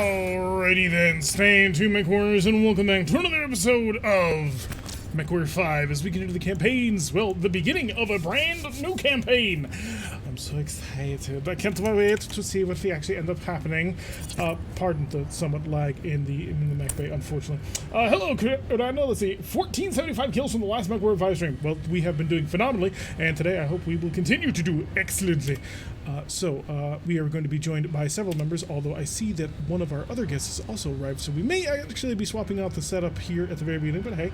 Alrighty then, stay tuned, Mech Warriors, and welcome back to another episode of MW5 as we get into the campaigns. Well, the beginning of a brand new campaign. I'm so excited. I can't wait to see what actually end up happening. Pardon the somewhat lag in the mech bay, unfortunately. Hello, Rando. Let's see. 1475 kills from the last MW5 stream. Well, we have been doing phenomenally, and today I hope we will continue to do excellently. We are going to be joined by several members, although I see that one of our other guests has also arrived, so we may actually be swapping out the setup here at the very beginning, but hey,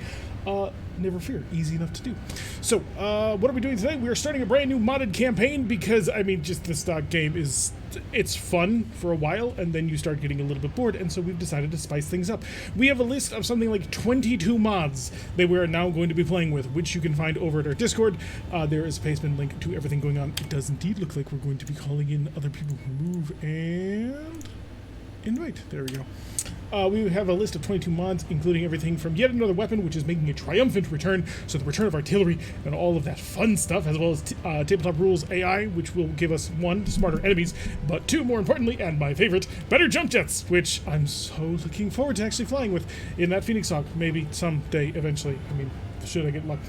never fear, easy enough to do. So, what are we doing today? We are starting a brand new modded campaign because, I mean, just the stock game is, it's fun for a while, and then you start getting a little bit bored, and so we've decided to spice things up. We have a list of something like 22 mods that we are now going to be playing with, which you can find over at our Discord. There is a Paceman link to everything going on. It does indeed look like we're going to be calling in other people who move and invite. There we go. We have a list of 22 mods, including everything from yet another weapon, which is making a triumphant return, so the return of artillery and all of that fun stuff, as well as Tabletop Rules AI, which will give us 1, smarter enemies, but 2, more importantly, and my favorite, better jump jets, which I'm so looking forward to actually flying with in that Phoenix Hawk, maybe someday, eventually. I mean, should I get luck.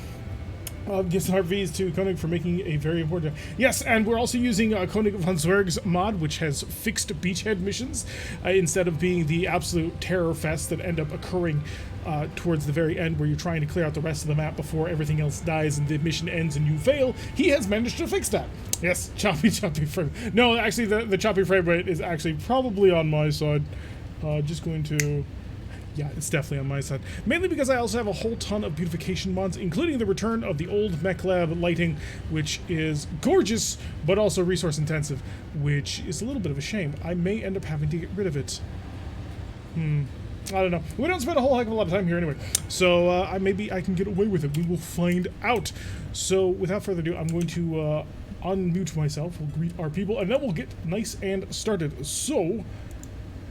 Gifts and RVs to Koenig for making a very important... Yes, and we're also using Koenig von Zwerg's mod, which has fixed beachhead missions, instead of being the absolute terror fest that end up occurring towards the very end, where you're trying to clear out the rest of the map before everything else dies and the mission ends and you fail. He has managed to fix that. Yes, choppy frame. No, actually, the choppy frame rate is actually probably on my side. Just going to... Yeah, it's definitely on my side. Mainly because I also have a whole ton of beautification mods, including the return of the old mech lab lighting, which is gorgeous, but also resource intensive, which is a little bit of a shame. I may end up having to get rid of it. I don't know. We don't spend a whole heck of a lot of time here anyway, so maybe I can get away with it. We will find out. So without further ado, I'm going to unmute myself. We'll greet our people, and then we'll get nice and started. So,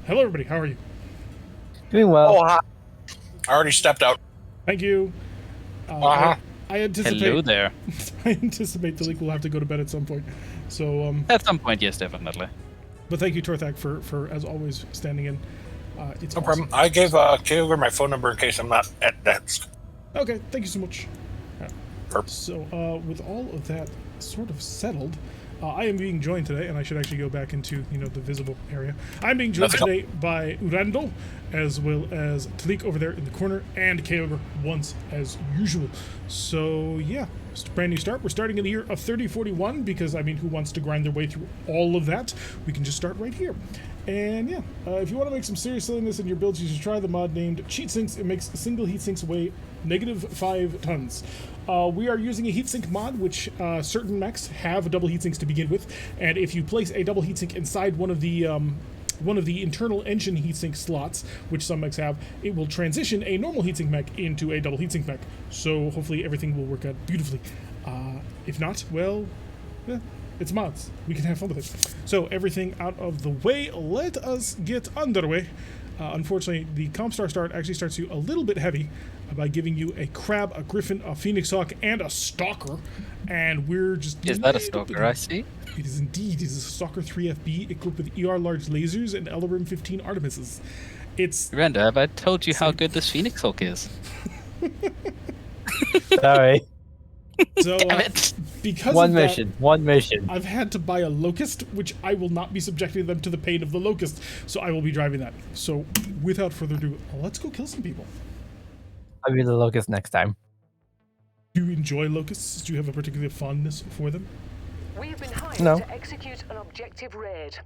hello everybody. How are you? Doing well. Oh, hi. I already stepped out. Thank you. I anticipate. Hello there. I anticipate Talik will have to go to bed at some point. So at some point, yes, definitely. But thank you, Torthak, for as always standing in. It's No awesome. problem. I gave Kaylor my phone number in case I'm not at desk. Okay, thank you so much. Perfect. So with all of that sort of settled, I am being joined today, and I should actually go back into, the visible area. I'm being joined today by Urando, as well as Talik over there in the corner, and Kaylor once as usual. So, yeah, it's a brand new start. We're starting in the year of 3041, because, I mean, who wants to grind their way through all of that? We can just start right here. And, yeah, if you want to make some serious silliness in your builds, you should try the mod named Cheat Sinks. It makes single heat sinks weigh -5 tons. We are using a heatsink mod, which certain mechs have double heatsinks to begin with, and if you place a double heatsink inside one of the internal engine heatsink slots, which some mechs have, it will transition a normal heatsink mech into a double heatsink mech. So hopefully everything will work out beautifully. If not, well, yeah, it's mods. We can have fun with it. So everything out of the way, let us get underway. Unfortunately, the Comstar start actually starts you a little bit heavy by giving you a crab, a griffin, a phoenix hawk, and a stalker. And we're just... Is that a stalker, I see? It is indeed. It is a stalker 3FB equipped with ER large lasers and LRM 15 Artemises. It's... Randa, have I told you how good this Phoenix Hawk is? Sorry. So, Damn it. Because One of mission. One mission. I've had to buy a Locust, which I will not be subjecting them to the pain of the Locust, so I will be driving that. So, without further ado, let's go kill some people. I'll be the locust next time. Do you enjoy Locusts? Do you have a particular fondness for them? We have been hired No. to execute an objective raid.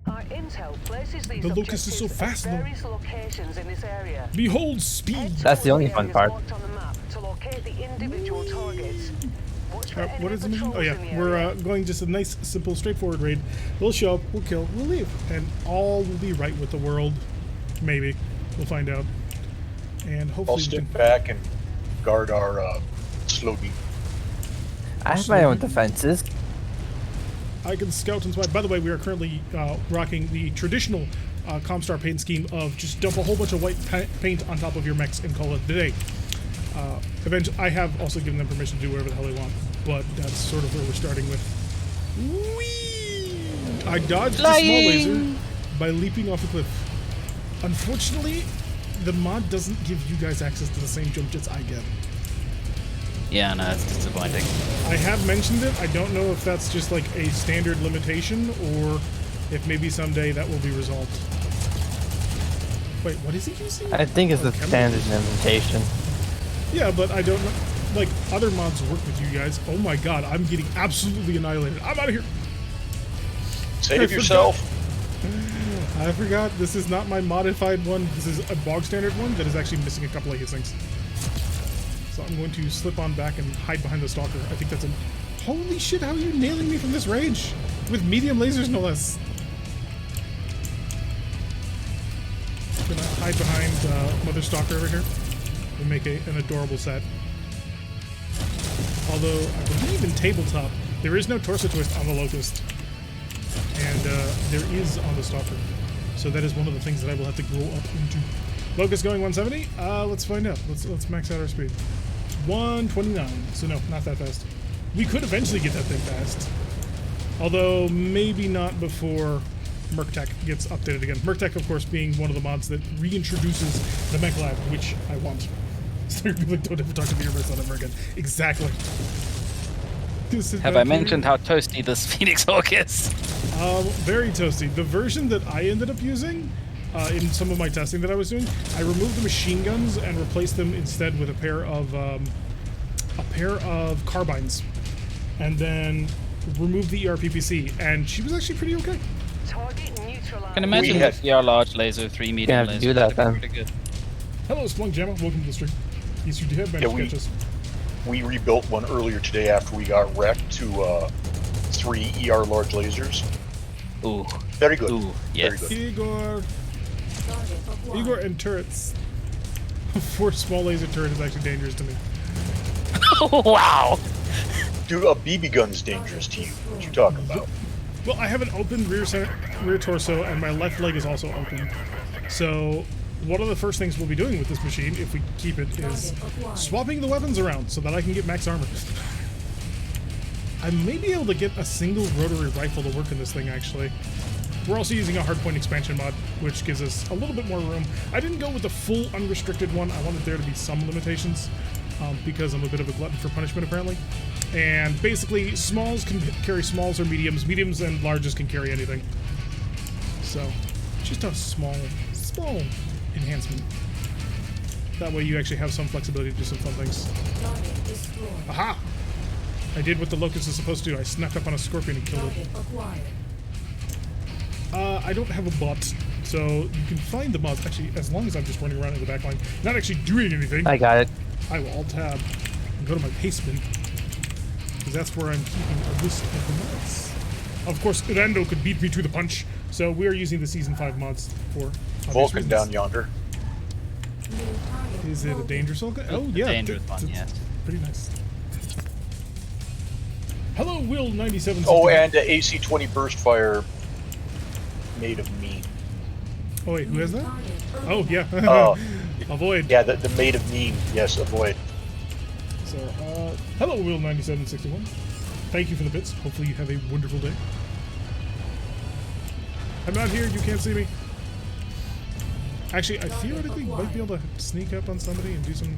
Our intel places these The Locust is so objectives fast, at though. various locations in this area. Behold speed! Head to That's the all only fun areas part. marked on the map to locate the individual targets. Watch for What enemy is the mission? Oh patrols yeah, in the we're area. going just a nice, simple, straightforward raid. We'll show up, we'll kill, we'll leave, and all will be right with the world. Maybe. We'll find out. And I'll hopefully we step can... back and guard our slow beat. I have my own defenses. I can scout and spy. By the way, we are currently rocking the traditional Comstar paint scheme of just dump a whole bunch of white paint on top of your mechs and call it a day. Eventually, I have also given them permission to do whatever the hell they want, but that's sort of where we're starting with. Whee! I dodged a small laser by leaping off a cliff. Unfortunately, the mod doesn't give you guys access to the same jump jets I get. Yeah, no, that's disappointing. I have mentioned it. I don't know if that's just like a standard limitation or if maybe someday that will be resolved. Wait, what is he using? I think it's Oh, a chemical. standard invitation. Yeah, but I don't know. Like, other mods work with you guys. Oh my god, I'm getting absolutely annihilated. I'm out of here. Save yourself. I forgot, this is not my modified one. This is a bog standard one that is actually missing a couple of his things. So I'm going to slip on back and hide behind the stalker. I think that's a... Holy shit, how are you nailing me from this range? With medium lasers, no less. I'm gonna hide behind Mother Stalker over here and make an adorable set. Although, I believe in tabletop, there is no torso twist on the Locust. And there is on the Stalker. So that is one of the things that I will have to grow up into. Locust going 170? Let's find out. Let's max out our speed. 129. So no, not that fast. We could eventually get that thing fast. Although, maybe not before RogueTech gets updated again. RogueTech, of course, being one of the mods that reintroduces the mech lab, which I want. So you're like, don't ever talk to me or my son ever again. Exactly. Have I mentioned how toasty this Phoenix Hawk is? Very toasty. The version that I ended up using in some of my testing that I was doing, I removed the machine guns and replaced them instead with a pair of carbines, and then removed the ERPPC, and she was actually pretty okay. Target neutralized. I can imagine had- the 3 large laser, 3 medium have to laser. do that that'd be then. pretty good. Hello, Splunk Jammer. Welcome to the stream. Yes, you did manage to catch us. We rebuilt one earlier today after we got wrecked to 3 ER large lasers. Ooh, Very good. ooh, Very yes. good. Igor and turrets. 4 small laser turret is actually dangerous to me. Wow! Dude, a BB gun's dangerous to you. What you talking about? Well, I have an open rear torso, and my left leg is also open. So, one of the first things we'll be doing with this machine, if we keep it, is swapping the weapons around so that I can get max armor. I may be able to get a single rotary rifle to work in this thing, actually. We're also using a hardpoint expansion mod, which gives us a little bit more room. I didn't go with the full unrestricted one. I wanted there to be some limitations, because I'm a bit of a glutton for punishment, apparently. And basically, smalls can carry smalls or mediums. Mediums and larges can carry anything. So, just a small enhancement. That way you actually have some flexibility to do some fun things. Aha! I did what the Locust is supposed to do. I snuck up on a scorpion and killed it. I don't have a bot, so you can find the mods, actually, as long as I'm just running around in the back line, not actually doing anything. I got it. I will alt-tab and go to my paste bin, because that's where I'm keeping a list of the mods. Of course, Rando could beat me to the punch, so we are using the Season 5 mods for obvious Vulcan reasons. down yonder. Is it a dangerous Vulcan? Oh, yeah. Dangerous one, yes. Pretty nice. Hello, Will97. Oh, and AC-20 burst fire made of mean. Oh, wait, who has that? Oh, yeah. Oh. Avoid. Yeah, the made of mean. Yes, avoid. So, hello, Will9761. Thank you for the bits. Hopefully you have a wonderful day. I'm not here. You can't see me. Actually, I theoretically might be able to sneak up on somebody and do some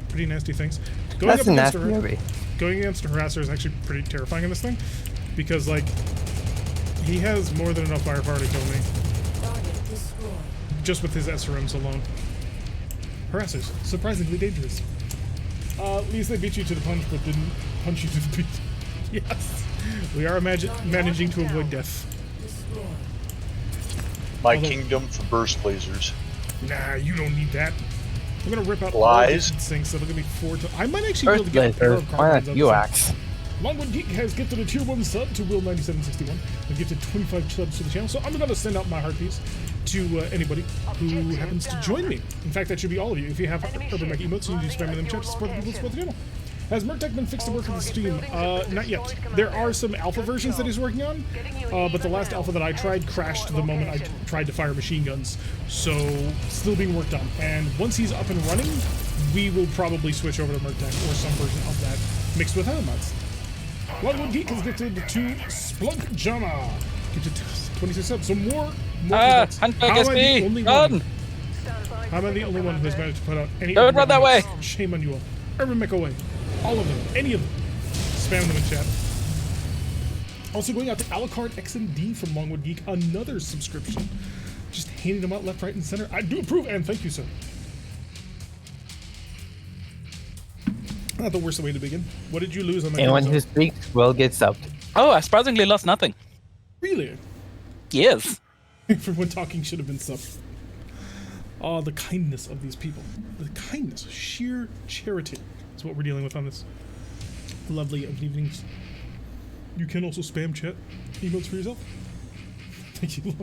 pretty nasty things. That's a nasty movie. Going against a harasser is actually pretty terrifying in this thing, because, like, he has more than enough firepower to kill me. Just with his SRMs alone. Harassers, surprisingly dangerous. At least they beat you to the punch, but didn't punch you to the beat. Yes, we are managing to avoid death. My Although- kingdom for burst lasers. Nah, you don't need that. I'm gonna rip out Lies. all these things, so it'll give me 4 to... I might actually be able to get a First pair laser, of why carbines not out of this UX? thing. Longwood Geek has gifted a tier 1 sub to Will9761 and gifted 25 subs to the channel, so I'm going to send out my heart piece to anybody who happens to join me. In fact, that should be all of you. If you have Urban Mech emotes, you need to spam in them chat to support the people who support the channel. Has RogueTech been fixed to work with the Steam? Not yet. There are some alpha versions that he's working on, but the last alpha that I tried crashed the moment I tried to fire machine guns, so still being worked on. And once he's up and running, we will probably switch over to RogueTech or some version of that mixed with other mods. Longwood Geek has gifted to Splunk Jama. Gifted 26 subs. So more Ah, deaths. Hunter How gets am I the me! only Run! one? I'm the only one who's managed to put out any. Don't run that way. Shame on you all. Urban Mech away. All of them. Any of them. Spam them in chat. Also going out to Alucard XMD from Longwood Geek. Another subscription. Just handing them out left, right, and center. I do approve, and thank you, sir. Not the worst way to begin. What did you lose on that? Anyone who speaks will get subbed. Oh, I surprisingly lost nothing. Really? Yes. Everyone talking should have been subbed. Oh, the kindness of these people. The kindness, sheer charity is what we're dealing with on this lovely of evenings. You can also spam chat emotes for yourself. Thank you.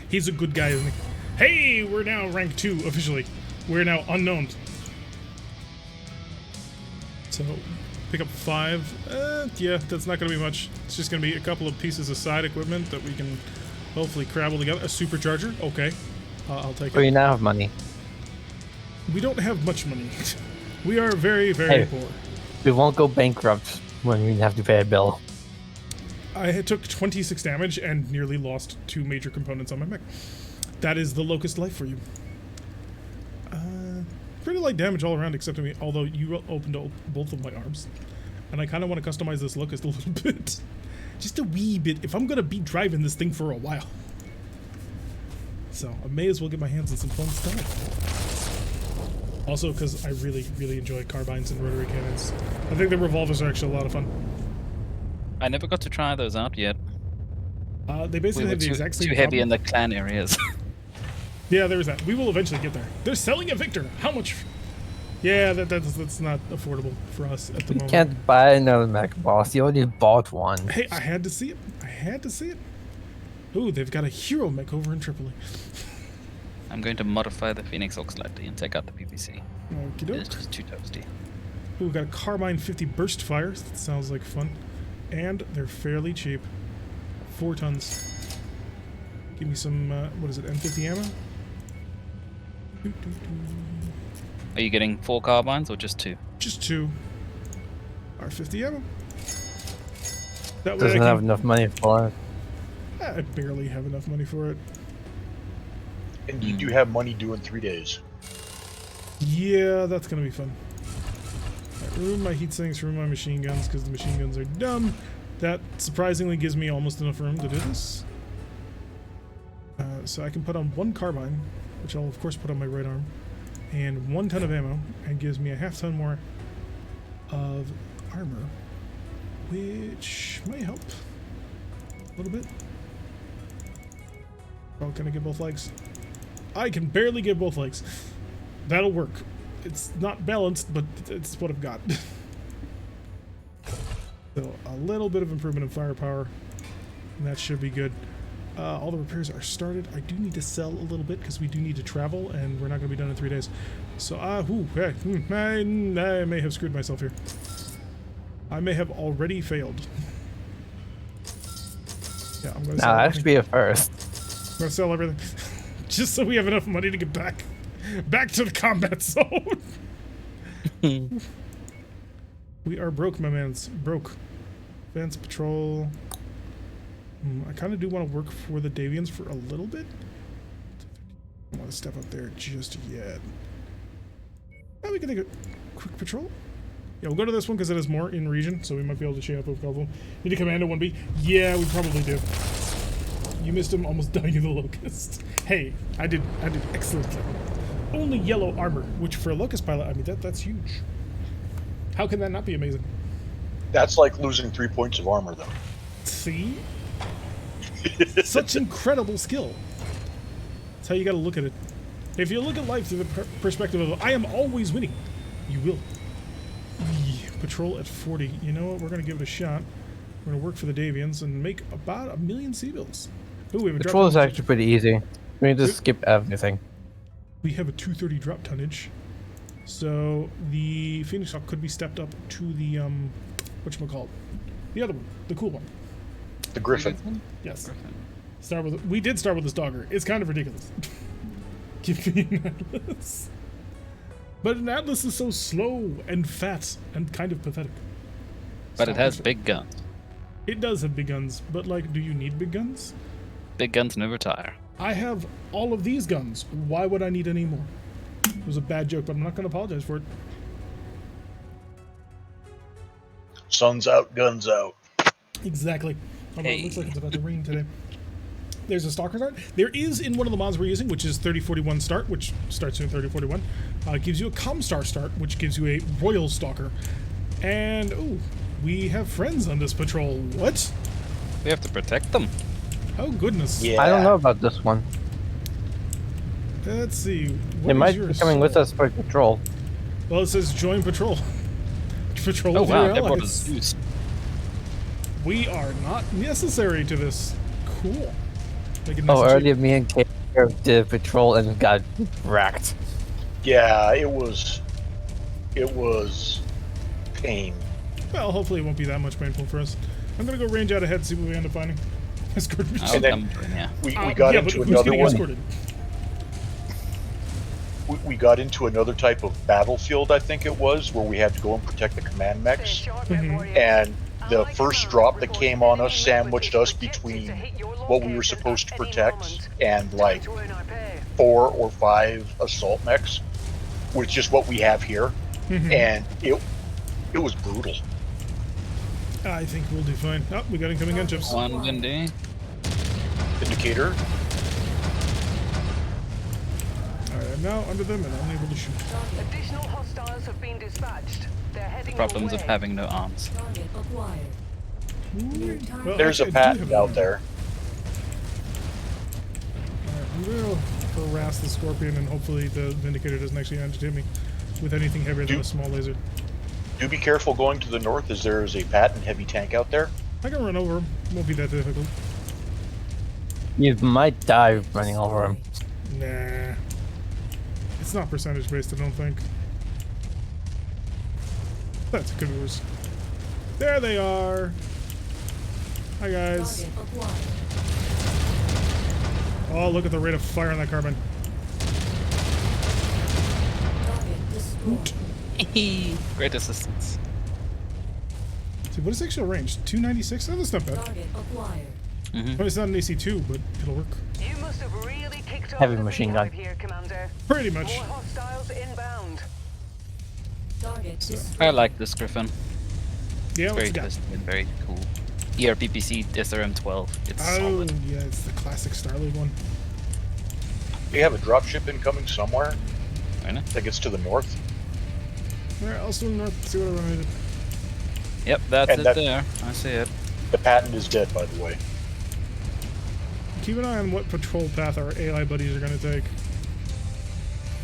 He's a good guy, isn't he? Hey, we're now rank 2 officially. We're now unknown. So, pick up 5. Yeah, that's not going to be much. It's just going to be a couple of pieces of side equipment that we can hopefully crabble together. A supercharger, okay. I'll take it. We now have money. We don't have much money. We are very, very poor. We won't go bankrupt when we have to pay a bill. I took 26 damage and nearly lost 2 major components on my mech. That is the Locust life for you. Pretty light damage all around except to me, although you opened both of my arms. And I kind of want to customize this Locust a little bit. Just a wee bit, if I'm going to be driving this thing for a while. So, I may as well get my hands on some fun stuff. Also, because I really, really enjoy carbines and rotary cannons. I think the revolvers are actually a lot of fun. I never got to try those out yet. They basically have the exact same too heavy in the clan areas. Yeah, there's that. We will eventually get there. They're selling a Victor. How much? Yeah, that's not affordable for us at the moment. You can't buy another mech, boss. You already bought one. Hey, I had to see it. I had to see it. Ooh, they've got a hero mech over in Tripoli. I'm going to modify the Phoenix Ox slightly and take out the PPC. Okey-doke. It's just too toasty. Ooh, we've got a carbine 50 burst fires. That sounds like fun. And they're fairly cheap. 4 tons. Give me some, what is it, M50 ammo? Are you getting 4 carbines or just 2? Just 2. R50 ammo. That way Doesn't have enough money for it. I barely have enough money for it. And you do have money due in 3 days. Yeah, that's gonna be fun. I remove my heat sinks, remove my machine guns because the machine guns are dumb. That surprisingly gives me almost enough room to do this. So I can put on 1 carbine, which I'll of course put on my right arm, and 1 ton of ammo, and gives me a half ton more of armor, which might help a little bit. Oh, can I get both legs? I can barely get both legs. That'll work. It's not balanced, but it's what I've got. So a little bit of improvement in firepower, and that should be good. All the repairs are started. I do need to sell a little bit because we do need to travel, and we're not going to be done in 3 days. So, I may have screwed myself here. I may have already failed. Yeah, I'm going to sell Nah, that should be a first. I'm going to sell everything. Just so we have enough money to get back to the combat zone. We are broke, my mans. Broke. Advanced patrol. I kind of do want to work for the Davians for a little bit. I don't want to step up there just yet. Oh, we can take a quick patrol. Yeah, we'll go to this one because it is more in region, so we might be able to chain up with a couple of them. Need a Commando 1B? Yeah, we probably do. You missed him almost dying of the Locust. Hey, I did excellently. Only yellow armor, which for a Locust pilot, I mean, that's huge. How can that not be amazing? That's like losing 3 points of armor, though. See? Such incredible skill. That's how you gotta look at it. If you look at life through the perspective of, I am always winning, you will. Patrol at 40. You know what? We're gonna give it a shot. We're gonna work for the Davians and make about 1 million civils. Ooh, we have a Patrol is drop actually pretty easy. We can just skip everything. We have a 230 drop tonnage. So the Phoenix Hawk could be stepped up to the whatchamacallit? The other one, the cool one. The Griffin. Yes. We did start with this Dogger. It's kind of ridiculous. Give me an Atlas. But an Atlas is so slow and fat and kind of pathetic. But it has big guns. It does have big guns, but like, do you need big guns? Big guns never tire. I have all of these guns. Why would I need any more? It was a bad joke, but I'm not going to apologize for it. Sun's out, guns out. Exactly. Although it looks Hey. like it's about to rain today. There's a Stalker start. There is in one of the mods we're using, which is 3041 start, which starts in 3041. Gives you a Comstar start, which gives you a Royal Stalker. And, ooh, we have friends on this patrol. What? We have to protect them. Oh, goodness. Yeah. I don't know about this one. Let's see. What They is might your be coming with assault? us for patrol. Well, it says join patrol. Patrol Oh with wow, your they brought allies. us Zeus. We are not necessary to this. Cool. Make it Oh, nice and earlier me and Kate did patrol and got racked. Yeah, it was pain. cheap. Well, hopefully it won't be that much painful for us. I'm gonna go range out ahead and see what we end up finding. Escort mission. I'll And then- come, yeah. We Yeah, got but into who's another getting one. escorted? We got into another type of battlefield, I think it was, where we had to go and protect the command mechs. And the first drop that came on us sandwiched us between what we were supposed to protect and like 4 or 5 assault mechs, which is just what we have here. And it was brutal. I think we'll do fine. Oh, we got incoming gunships. One windy. Indicator. Alright, I'm now under them and unable to shoot. Additional hostiles have been dispatched. They're heading Problems your of way. having no arms. Well, There's a actually, I do patent have out one. there. Alright, I'm gonna harass the Scorpion and hopefully the Vindicator doesn't actually agitate me with anything heavier than a small laser. Do be careful going to the north, as there is a patent heavy tank out there. I can run over him. Won't be that difficult. You might die running over him. Nah. It's not percentage based, I don't think. That's could be worse. There they are. Hi guys. Oh, look at the rate of fire on that carbine. Great assistance. See, what is actual range? 296? Oh, that's not bad. Mm-hmm. Well, it's not an AC2, but it'll work. You must have really kicked off Heavy the machine gun. beehive here, Commander. Pretty much. More hostiles inbound. So, I like this Griffin. yeah, what's Very it got? twisted and very cool. ERPPC SRM-12. It's Oh, solid. yeah, it's the classic Star League one. We have a dropship incoming somewhere. Right now. I think it's to the north. Alright, I'll swing north, see what I run into. Yep, that's And it that- there. I see it. The patent is dead, by the way. Keep an eye on what patrol path our AI buddies are going to take.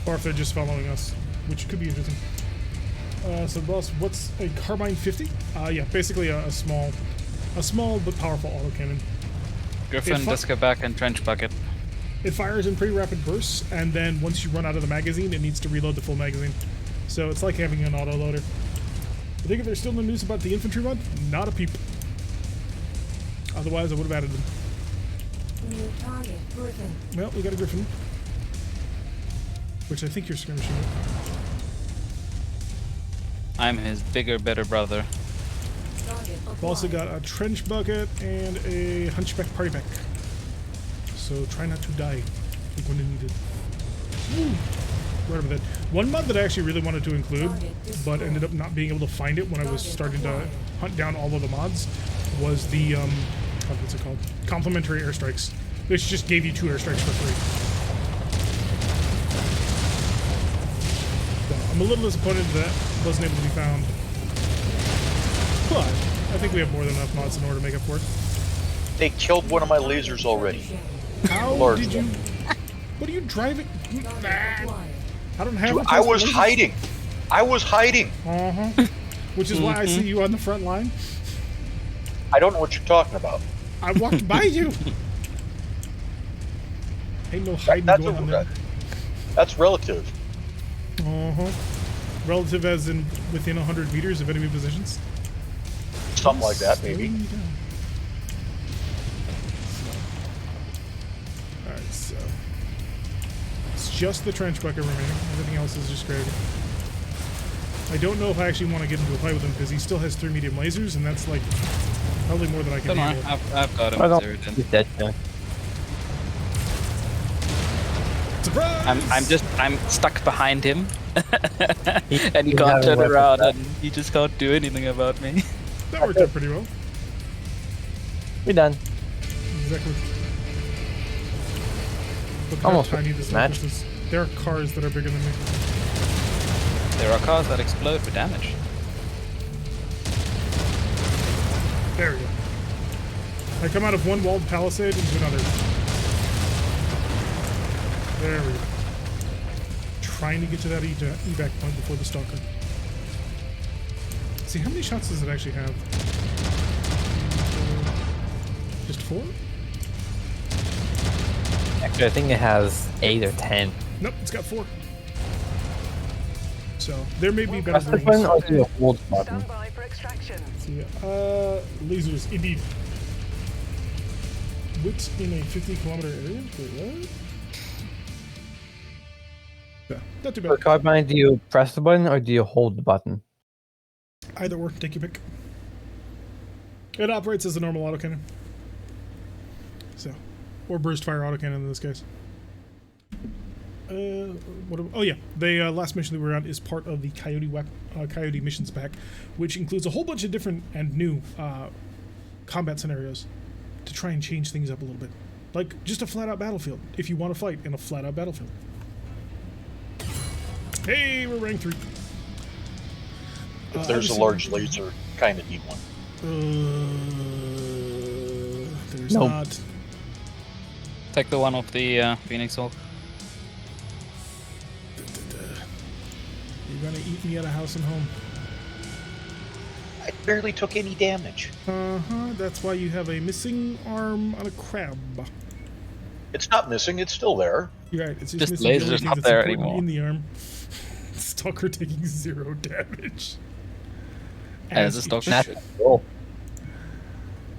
Or if they're just following us, which could be interesting. So boss, what's a carbine 50? Yeah, basically a small but powerful autocannon. Griffin, If let's go back and trench bucket. It fires in pretty rapid bursts, and then once you run out of the magazine, it needs to reload the full magazine. So it's like having an autoloader. I think if there's still no news about the infantry one, not a peep. Otherwise, I would have added them. Well, we got a Griffin. Which I think you're skirmishing with. I'm his bigger, better brother. We've also got a trench bucket and a hunchback party pack. So try not to die. You're going to need it. Woo. Right over that. One mod that I actually really wanted to include, but ended up not being able to find it when I was starting to hunt down all of the mods, was the what's it called? Complimentary airstrikes. Which just gave you 2 airstrikes for free. So I'm a little disappointed that wasn't able to be found. But I think we have more than enough mods in order to make up for it. They killed one of my lasers already. How Large did you? one. What are you driving? I don't have. Dude, a I was laser. hiding. I was hiding. Which is why I see you on the front line. I don't know what you're talking about. I walked by you. Ain't no hiding That's, going on there. that's relative. Relative as in within 100 meters of enemy positions. Something like that, maybe. Slowing you down. Alright, so it's just the trench bucket remaining. Everything else is just gravy. I don't know if I actually want to get into a fight with him because he still has 3 medium lasers, and that's like probably more than I can Don't worry, handle. I've got him I don't zeroed in. he's dead now. Surprise! I'm stuck behind him, and he you can't have a turn weapon. around, and he just can't do anything about me. That worked out pretty well. We're done. Exactly. Look how Almost tiny this match. surface is. There are cars that are bigger than me. There are cars that explode for damage. There we go. I come out of one walled palisade into another. There we go. Trying to get to that evac point before the stalker. See, how many shots does it actually have? Just 4? Actually, I think it has 8 or 10. Nope, it's got 4. So, there may be better Press the versions. button or do a hold button? Stand by for extraction. See, lasers, indeed. What's in a 50-kilometer area? Wait, what? Yeah, not too For bad. Carbine, do you press the button or do you hold the button? Either or, take your pick. It operates as a normal autocannon. So, or burst fire autocannon in this case. Oh yeah, the last mission that we're on is part of the Coyote missions pack, which includes a whole bunch of different and new combat scenarios to try and change things up a little bit. Like just a flat-out battlefield, if you want to fight in a flat-out battlefield. Hey, we're rank 3. If there's a large laser, kind of need one. There's Nope. not. Take the one off the Phoenix Hawk. You're gonna eat me at a house and home. I barely took any damage. That's why you have a missing arm on a crab. It's not missing, it's still there. You're right, it's Just missing the only laser's thing not that's there important anymore. in the arm. Stalker taking 0 damage. As a each- stalker. Natural. Oh,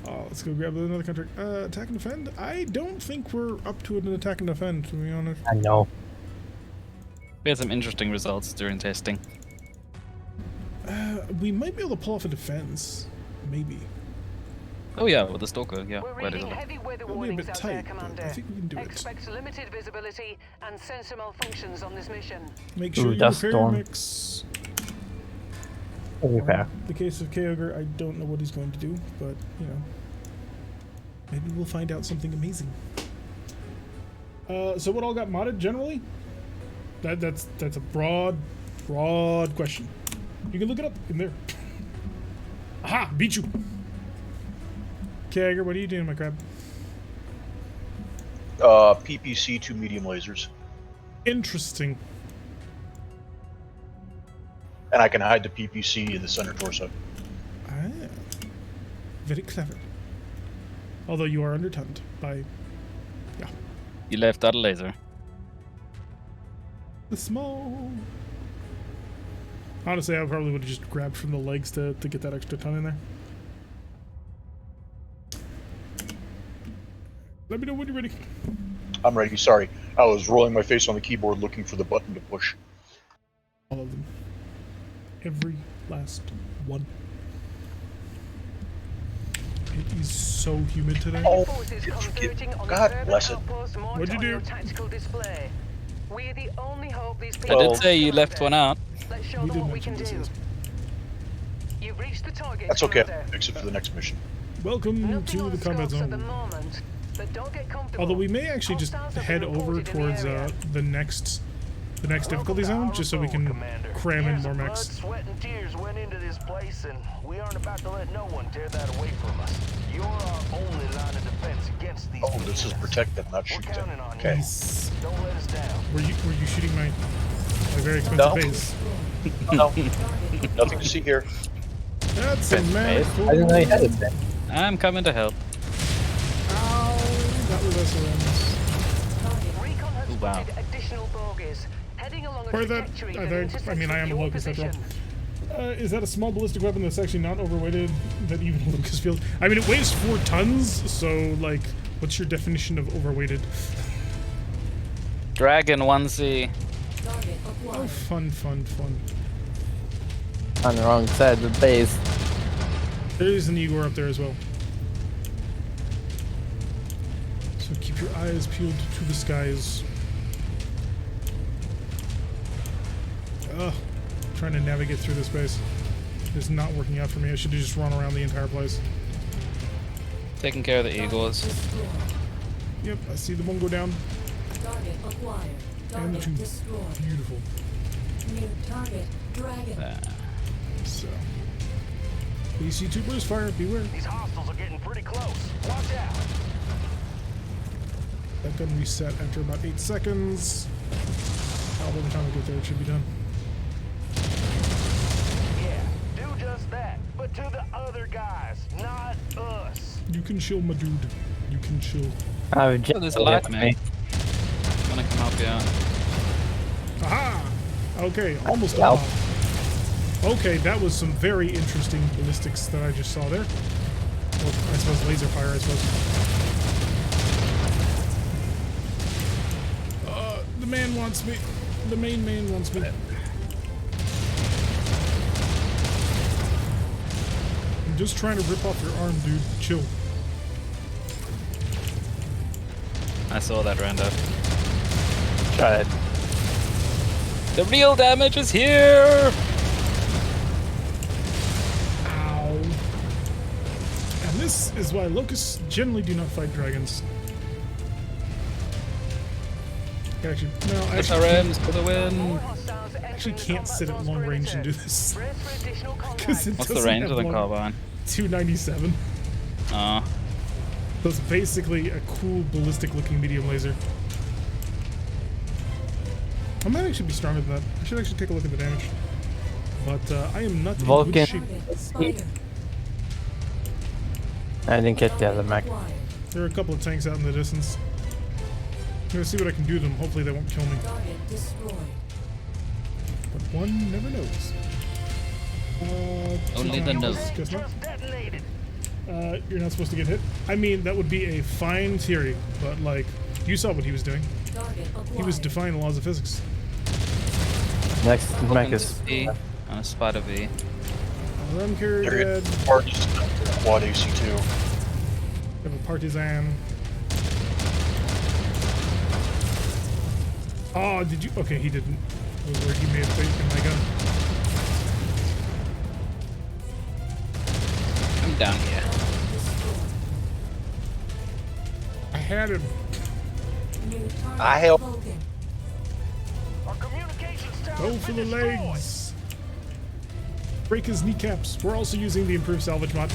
Oh, let's go grab another contract. Attack and defend? I don't think we're up to an attack and defend, to be honest. I know. We had some interesting results during testing. We might be able to pull off a defense. Maybe. Oh yeah, with the stalker, yeah. We're Where did reading it? heavy weather It'll be a warnings bit out tight, there, but Commander. I think we can do it. Expect limited visibility and sensor malfunctions on this mission. Make Ooh, sure you dust repair storm. mix. Repair. In the case of Kyogre, I don't know what he's going to do, but, you know. Maybe we'll find out something amazing. So what all got modded generally? That's a broad question. You can look it up in there. Aha! Beat you! Kyogre, what are you doing, my crab? PPC 2 medium lasers. Interesting. And I can hide the PPC in the center torso. Ah. Very clever. Although you are undertonned by... Yeah. You left out a laser. The small... Honestly, I probably would have just grabbed from the legs to get that extra ton in there. Let me know when you're ready. I'm ready, sorry. I was rolling my face on the keyboard looking for the button to push. All of them. Every last one. It is so humid today. Oh, Forces converging on God the urban bless it. outpost marked What'd you on do? your tactical display. We're the only hope these I people Well- did say you left one out. Let's show We them did what we can mention do. this, You've reached the target. That's okay. Commander. Fix it for the next mission. Welcome Nothing to on the combat scopes at the zone. moment, but don't get comfortable. Although we may actually just Hostiles have head been over reported in the towards area. the next difficulty zone, just so we can cram in more Blood, mechs. sweat, and tears went into this place, and we aren't about to let no one tear that away from us. You're our only line of defense against these. Oh, this is behemoths. protective, not We're shoot them. counting on Okay. Nice. you. Don't let us down. Were you shooting my very expensive No. base? No, nothing to see here. That's a man. I didn't know you had it then. I'm coming to help. Ow! That was SRMs. Recon has Ooh, wow. spotted additional bogies heading along a Or that, trajectory I that think, I mean, I am a intersects Locust your after all. position. Is that a small ballistic weapon that's actually not overweighted that even Lucas feels? I mean, it weighs 4 tons, so, like, what's your definition of overweighted? Dragon 1C. Oh, fun. On the wrong side of the base. There's an Igor up there as well. So keep your eyes peeled to the skies. Ugh. Trying to navigate through this base. It's not working out for me. I should have just run around the entire place. Taking care of the Eagles. Yep, I see the one go down. Target acquired. And the Target two. destroyed. Beautiful. New target dragon. So. BC2 burst fire, beware. These hostiles are getting pretty close. Watch out. That gun reset after about 8 seconds. By the time I get there, it should be done. Yeah, do just that. But to the other guys, not us. You can chill, my dude. You can chill. I would Oh, there's a light, man. I'm gonna come help you out. Aha! Okay, almost Help. all out. Okay, that was some very interesting ballistics that I just saw there. Or, I suppose laser fire, I suppose. The man wants me. The main man wants me. I'm just trying to rip off your arm, dude. Chill. I saw that, Rando. Try it. The real damage is here! Ow. And this is why locusts generally do not fight dragons. Actually, no, I SRMs for the win! actually can't sit at long range and do this. Because it What's the doesn't range have of the long- carbine? 297. Oh. So it's basically a cool ballistic looking medium laser. I might actually be stronger than that. I should actually take a look at the damage. But I am not in Vulcan. good shape. Target spider. I didn't get the other mech. Acquired. There are a couple of tanks out in the distance. I'm gonna see what I can do to them. Hopefully they won't kill me. Target destroyed. But one never knows. Only the nose. Guess not. Just detonated. You're not supposed to get hit. I mean, that would be a fine theory, but like, you saw what he was doing. Target acquired. He was defying the laws of physics. Next mech Vulcan is V and a Spider V. Run carrier They're dead. good parties. Quad AC2. Have a partisan. Oh, did you? Okay, he didn't. Was where he may have taken my gun. I'm down here. I had him. New target I help. Vulcan. Our communications tower Go for the legs. Break his kneecaps. We're also using the improved salvage mod,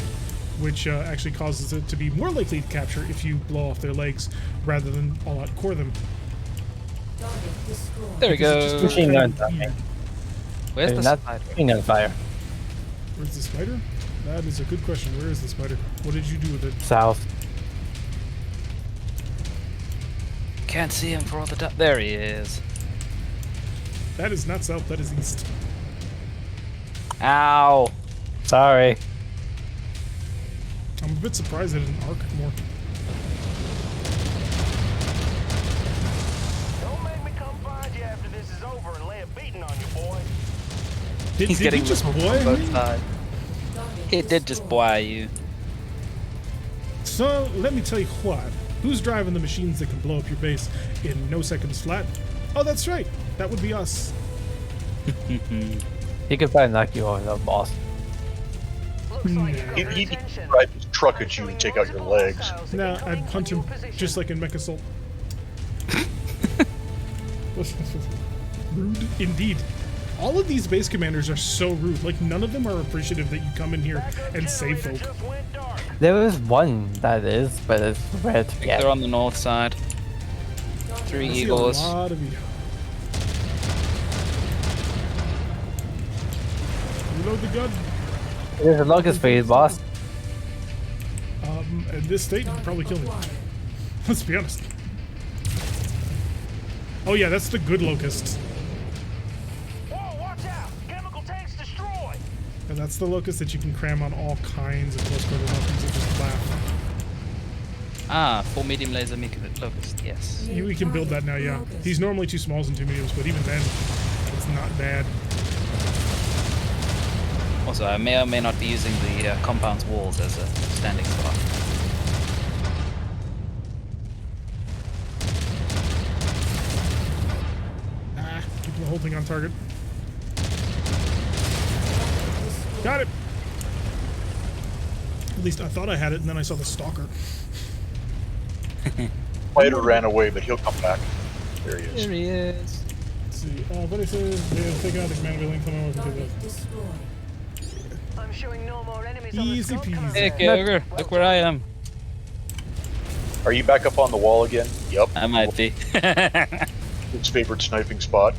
which actually causes it to be more likely to capture if you blow off their legs rather than all out core them. Target destroyed. There we Because it just go. looks Machine kind gun. of weird. Where's the not spider? machine gun fire. Where's the spider? That is a good question. Where is the spider? What did you do with it? South. Can't see him for all the time. There he is. That is not south. That is east. Ow! Sorry. I'm a bit surprised it didn't arc more. Don't make me come find you after this is over and lay a beating on you, boy. He's did getting he just whipped boy on both me? sides. Target He did just destroyed. boy you. So let me tell you what. Who's driving the machines that can blow up your base in no seconds flat? Oh, that's right. That would be us. He could probably knock you over the boss. Looks like you got He attention. drive his truck at you and take out your legs. Nah, I'd hunt him just like in Mech Assault. Rude indeed. All of these base commanders are so rude. Like, none of them are appreciative that you come in here and save folk. Just went dark. There was one that is, but it's rare to I think get. they're on the north side. Three I see Eagles. a lot of you. Reload the gun. There's a locust for you, boss. In this state, you can probably kill me. Acquired. Let's be honest. Oh yeah, that's the good locust. Whoa, watch out! Chemical tanks destroyed! And that's the locust that you can cram on all kinds of close quarter weapons and just laugh. Ah, 4 medium laser locust, yes. We can build that now, yeah. He's normally 2 smalls and 2 mediums, but even then, it's not bad. Also, I may or may not be using the compound's walls as a standing spot. Keeping the whole thing on target. Got it. At least I thought I had it, and then I saw the stalker. Fighter ran away, but he'll come back. There he is. There he is. Let's see. But it says they're taking out the command building. Come on, we can do Target that. destroyed. I'm showing no more enemies on Easy the scope, peasy. Hey, Commander. Kyogre, look where I am. Are you back up on the wall again? Yep. I might be. His favorite sniping spot.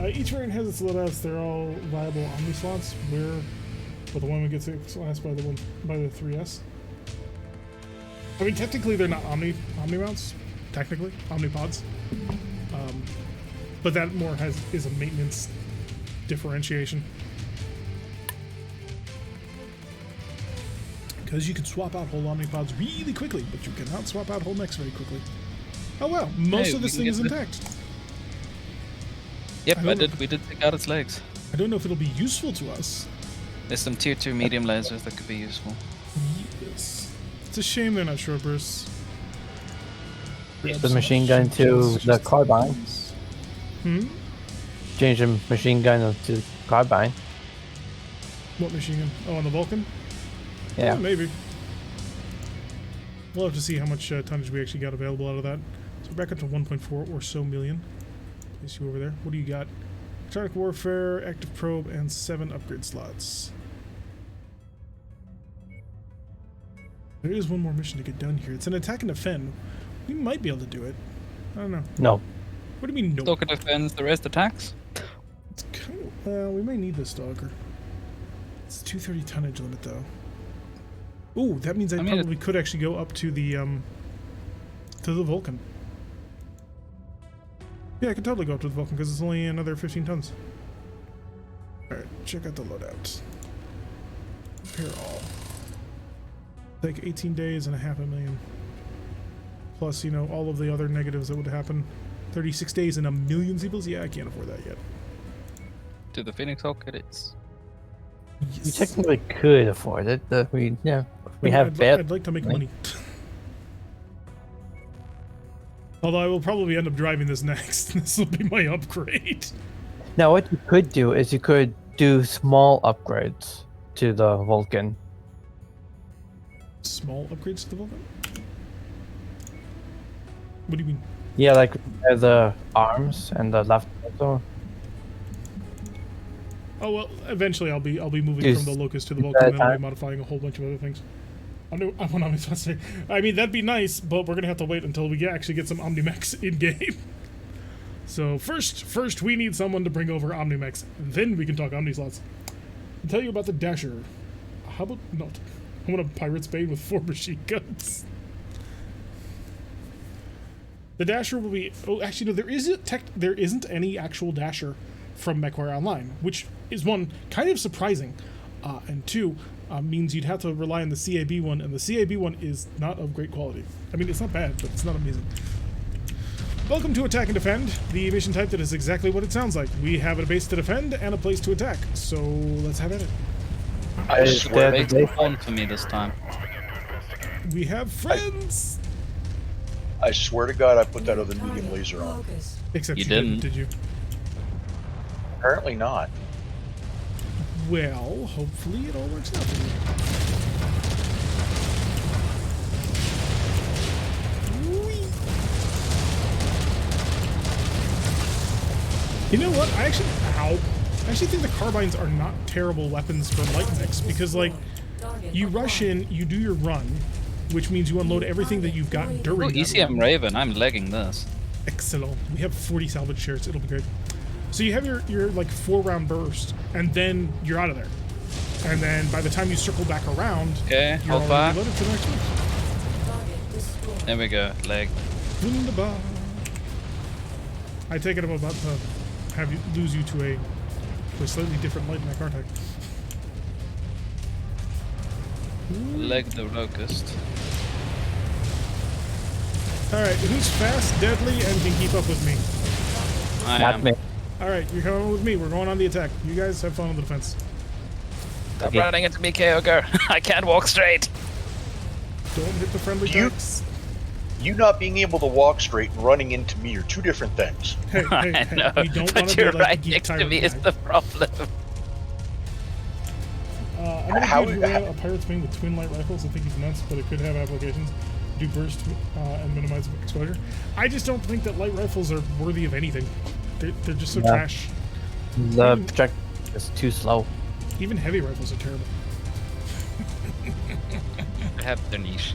Each variant has its loadouts. They're all viable Omni slots. But the one we get to last by the 3S. I mean, technically they're not Omni mounts. Technically, Omnipods. But that more is a maintenance differentiation. Because you can swap out whole Omnipods really quickly, but you cannot swap out whole mechs very quickly. Oh wow, most Hey, of this we thing can is get the- intact. Yep, I don't know. we did take out its legs. I don't know if it'll be useful to us. There's some tier 2 medium lasers that could be useful. Yes. It's a shame they're not short bursts. The machine gun to the carbine. Hmm? Change the machine gun to carbine. What machine gun? Oh, on the Vulcan? Yeah. Maybe. We'll have to see how much tonnage we actually got available out of that. So we're back up to 1.4 or so million. Place you over there. What do you got? Electronic warfare, active probe, and 7 upgrade slots. There is one more mission to get done here. It's an attack and defend. We might be able to do it. I don't know. No. What do you mean no? Stalker defends, the rest attacks. It's kind of, well, we may need the Stalker. It's 230 tonnage limit though. Ooh, that means I I mean, probably could actually go up to the Vulcan. Yeah, I could totally go up to the Vulcan because it's only another 15 tons. Alright, check out the loadout. Repair all. Take 18 days and 500,000. Plus, you know, all of the other negatives that would happen. 36 days and 1,000,000 Zeebles? Yeah, I can't afford that yet. To the Phoenix Hawk it is. We technically could afford it. We have I'd bad. I'd like to make money. Although I will probably end up driving this next. This will be my upgrade. Now, what you could do is you could do small upgrades to the Vulcan. Small upgrades to the Vulcan? What do you mean? Yeah, like the arms and the left torso. Oh well, eventually I'll be moving Is- from the Locust to the is Vulcan, that and then I'll be time? modifying a whole bunch of other things. I mean, that'd be nice, but we're gonna have to wait until we actually get some Omnimex in game. So first we need someone to bring over Omnimex, then we can talk Omni slots. I'll tell you about the Dasher. How about not? I want a Pirate's Bane with 4 machine guns. The Dasher will be. Oh, actually, no. There isn't any actual Dasher from MechWarrior Online, which is one kind of surprising, and two means you'd have to rely on the CAB one, and the CAB one is not of great quality. I mean, it's not bad, but it's not amazing. Welcome to Attack and Defend, the mission type that is exactly what it sounds like. We have a base to defend and a place to attack, so let's have at it. I swear. Make it fun for me this time. We have friends. I swear to God, I put that other medium laser on. Focus. Except You you didn't, didn't. did you? Apparently not. Well, hopefully it all works out for you. Whee! You know what? I actually think the carbines are not terrible weapons for light mechs because, like, Target you rush in, you do your run, which means you unload everything that you've got during Oh, that ECM run. Raven, I'm legging this. Excellent. We have 40 salvage shares. It'll be great. So you have your like 4-round burst, and then you're out of there. And then by the time you circle back around, Okay, you're hold already back. loaded for the next one. target destroyed. There we go, leg. Wunderbar. I take it I'm about to have you lose you to a slightly different light mech, aren't I? Leg the Locust. Alright, who's fast, deadly, and can keep up with me? I Not am. me. Alright, you're coming with me. We're going on the attack. You guys have fun on the defense. Stop Okay. running into me, Kyogre. I can't walk straight. Don't hit the friendly You- attacks. You not being able to walk straight and running into me are two different things. Hey, hey, I hey. know, We don't want but to be you're like right geek next to tyrant me is guy. the problem. I'm How- gonna dude who ran a pirate's wing with twin light rifles. I think he's nuts, but it could have applications. Do burst and minimize exposure. I just don't think that light rifles are worthy of anything. They're just so Yeah. trash. The project is too slow. Even heavy rifles are terrible. They have their niche.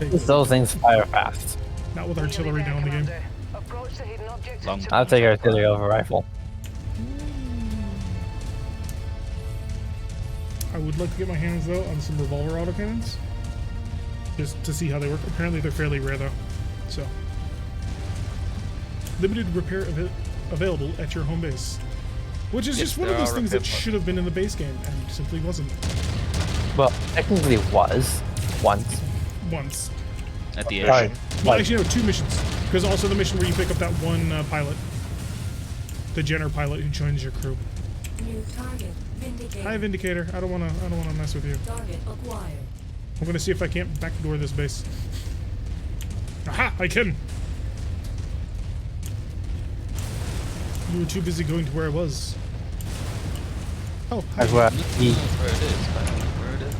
Those things fire fast. Not with artillery now in the game. Approach the hidden objective Long to I'll take artillery over rifle. I would like to get my hands though on some revolver autocannons, just to see how they work. Apparently they're fairly rare though, so limited repair available at your home base, which is Yes, just one of there those are things that repair parts. should have been in the base game and simply wasn't. Well, technically was once. Once. At the Sorry. edge. Well, actually, no, 2 missions. Because also the mission where you pick up that one pilot, the Jenner pilot who joins your crew. New target. Vindicator. Hi, Vindicator. I don't wanna mess with you. Target acquired. I'm gonna see if I can't backdoor this base. Aha! I can. You were too busy going to where I was. Oh, hi. That's where I don't know where it is, but I don't know where it is.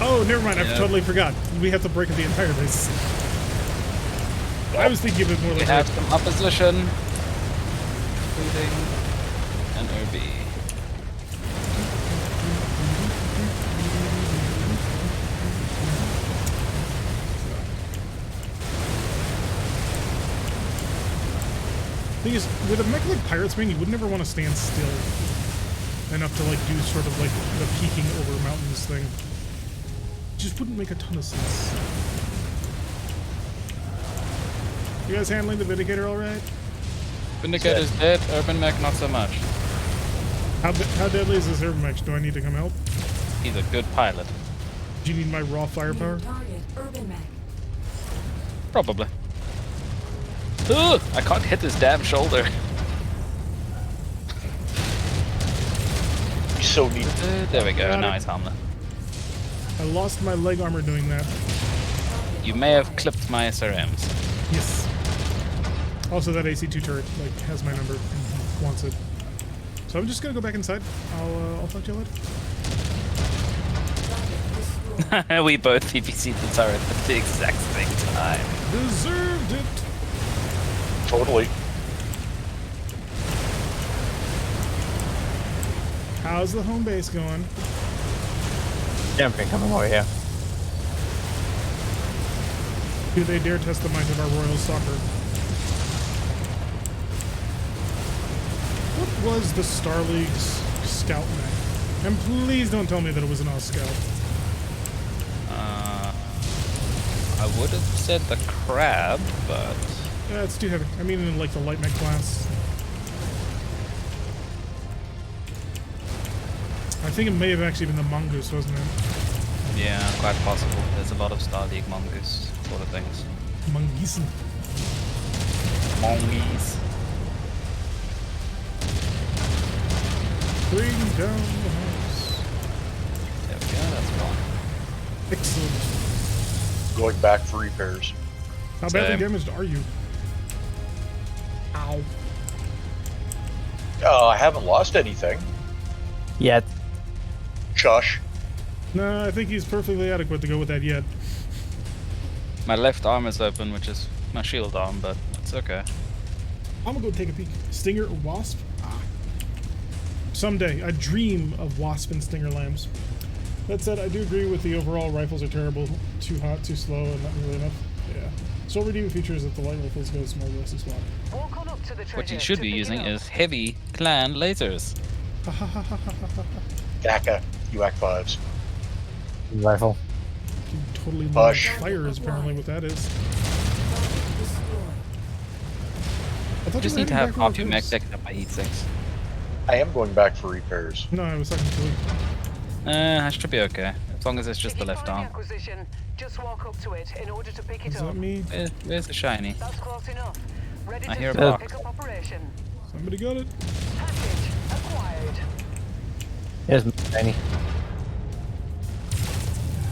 Oh, never mind. I Yeah. totally forgot. We have to break up the entire base. I was thinking of it more We like have some opposition, including an OB. thing is, with a mech like Pirate's Wing, you would never want to stand still enough to like do sort of like the peeking over mountains thing. It just wouldn't make a ton of sense. You guys handling the Vindicator all right? Vindicator's dead, Urban Mech not so much. How deadly is this urban mech? Do I need to come help? He's a good pilot. Do you need my raw firepower? New target. Urban Mech. Probably. Ugh, I can't hit his damn shoulder. We so need. There we go, Got now it. he's harmless. I lost my leg armor doing that. You may have clipped my SRMs. Yes. Also, that AC2 turret like has my number and wants it. So I'm just gonna go back inside. I'll talk to you later. Target destroyed. We both PPC'd the turret at the exact same time. Deserved it. Totally. How's the home base going? Jumping coming over here. Do they dare test the might of our royal soccer? What was the Star League's scout mech? And please don't tell me that it was an Oz scout. I would have said the crab, but Yeah, it's too heavy. I mean, in like the light mech class. I think it may have actually been the mongoose, wasn't it? yeah, quite possible. There's a lot of Star League mongoose sort of things. Mongeesen. Mongoose. Bring down the house. There we go, that's gone. Excellent. Going back for repairs. How badly Same. damaged are you? Ow. I haven't lost anything. Yet. Shush. No, I think he's perfectly adequate to go with that yet. My left arm is open, which is my shield arm, but it's okay. I'm gonna go take a peek. Stinger or Wasp? Ah. Someday, I dream of Wasp and Stinger lambs. That said, I do agree with the overall rifles are terrible. Too hot, too slow, and not nearly enough. Yeah. Sole redeeming feature is that the light rifles go small less as well. Walk on up to the What you treasure should to be pick it using up. is heavy clan lasers. DACA. UAC-5s. Rifle. You totally light Hush. fire is apparently what that is. Target destroyed. I thought Just you were need to heading have back half your over mech coast. decked up by heat sinks. I am going back for repairs. No, I was talking to you. I should be okay. As long as it's just If the you left find arm. the acquisition, just walk up to it in order to pick it Is up. that me? Where's the shiny? That's close enough. Ready I to hear a start box. pickup operation. Somebody got it. Package acquired. Here's Tiny.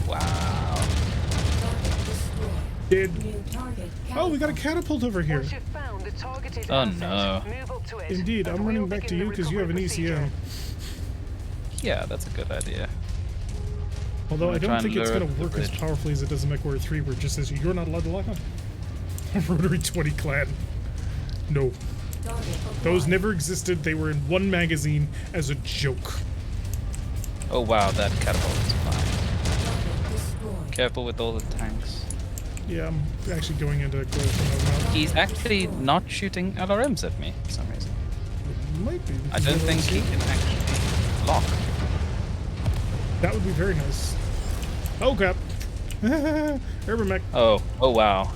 Wow. Target destroyed. Dead. New target. Oh, we got a catapult over here. Once you've found a targeted Oh, asset, no. move up to it, Indeed, and I'm we'll running back to begin you the because you have an recovery ECM. procedure. Yeah, that's a good idea. Although I I'm gonna try don't and think it's lure going up to the work as bridge. powerfully as it does in MechWarrior 3, where it just says you're not allowed to lock on. Rotary 20 clan. No. Target Those acquired. never existed. They were in one magazine as a joke. Oh wow, that catapult is flying. Target destroyed. Careful with all the tanks. Yeah, I'm actually going into close. He's actually not shooting LRMs at me for some reason. Might be. I don't think he can actually lock. That would be very nice. Oh crap. Urban Mech. Oh wow.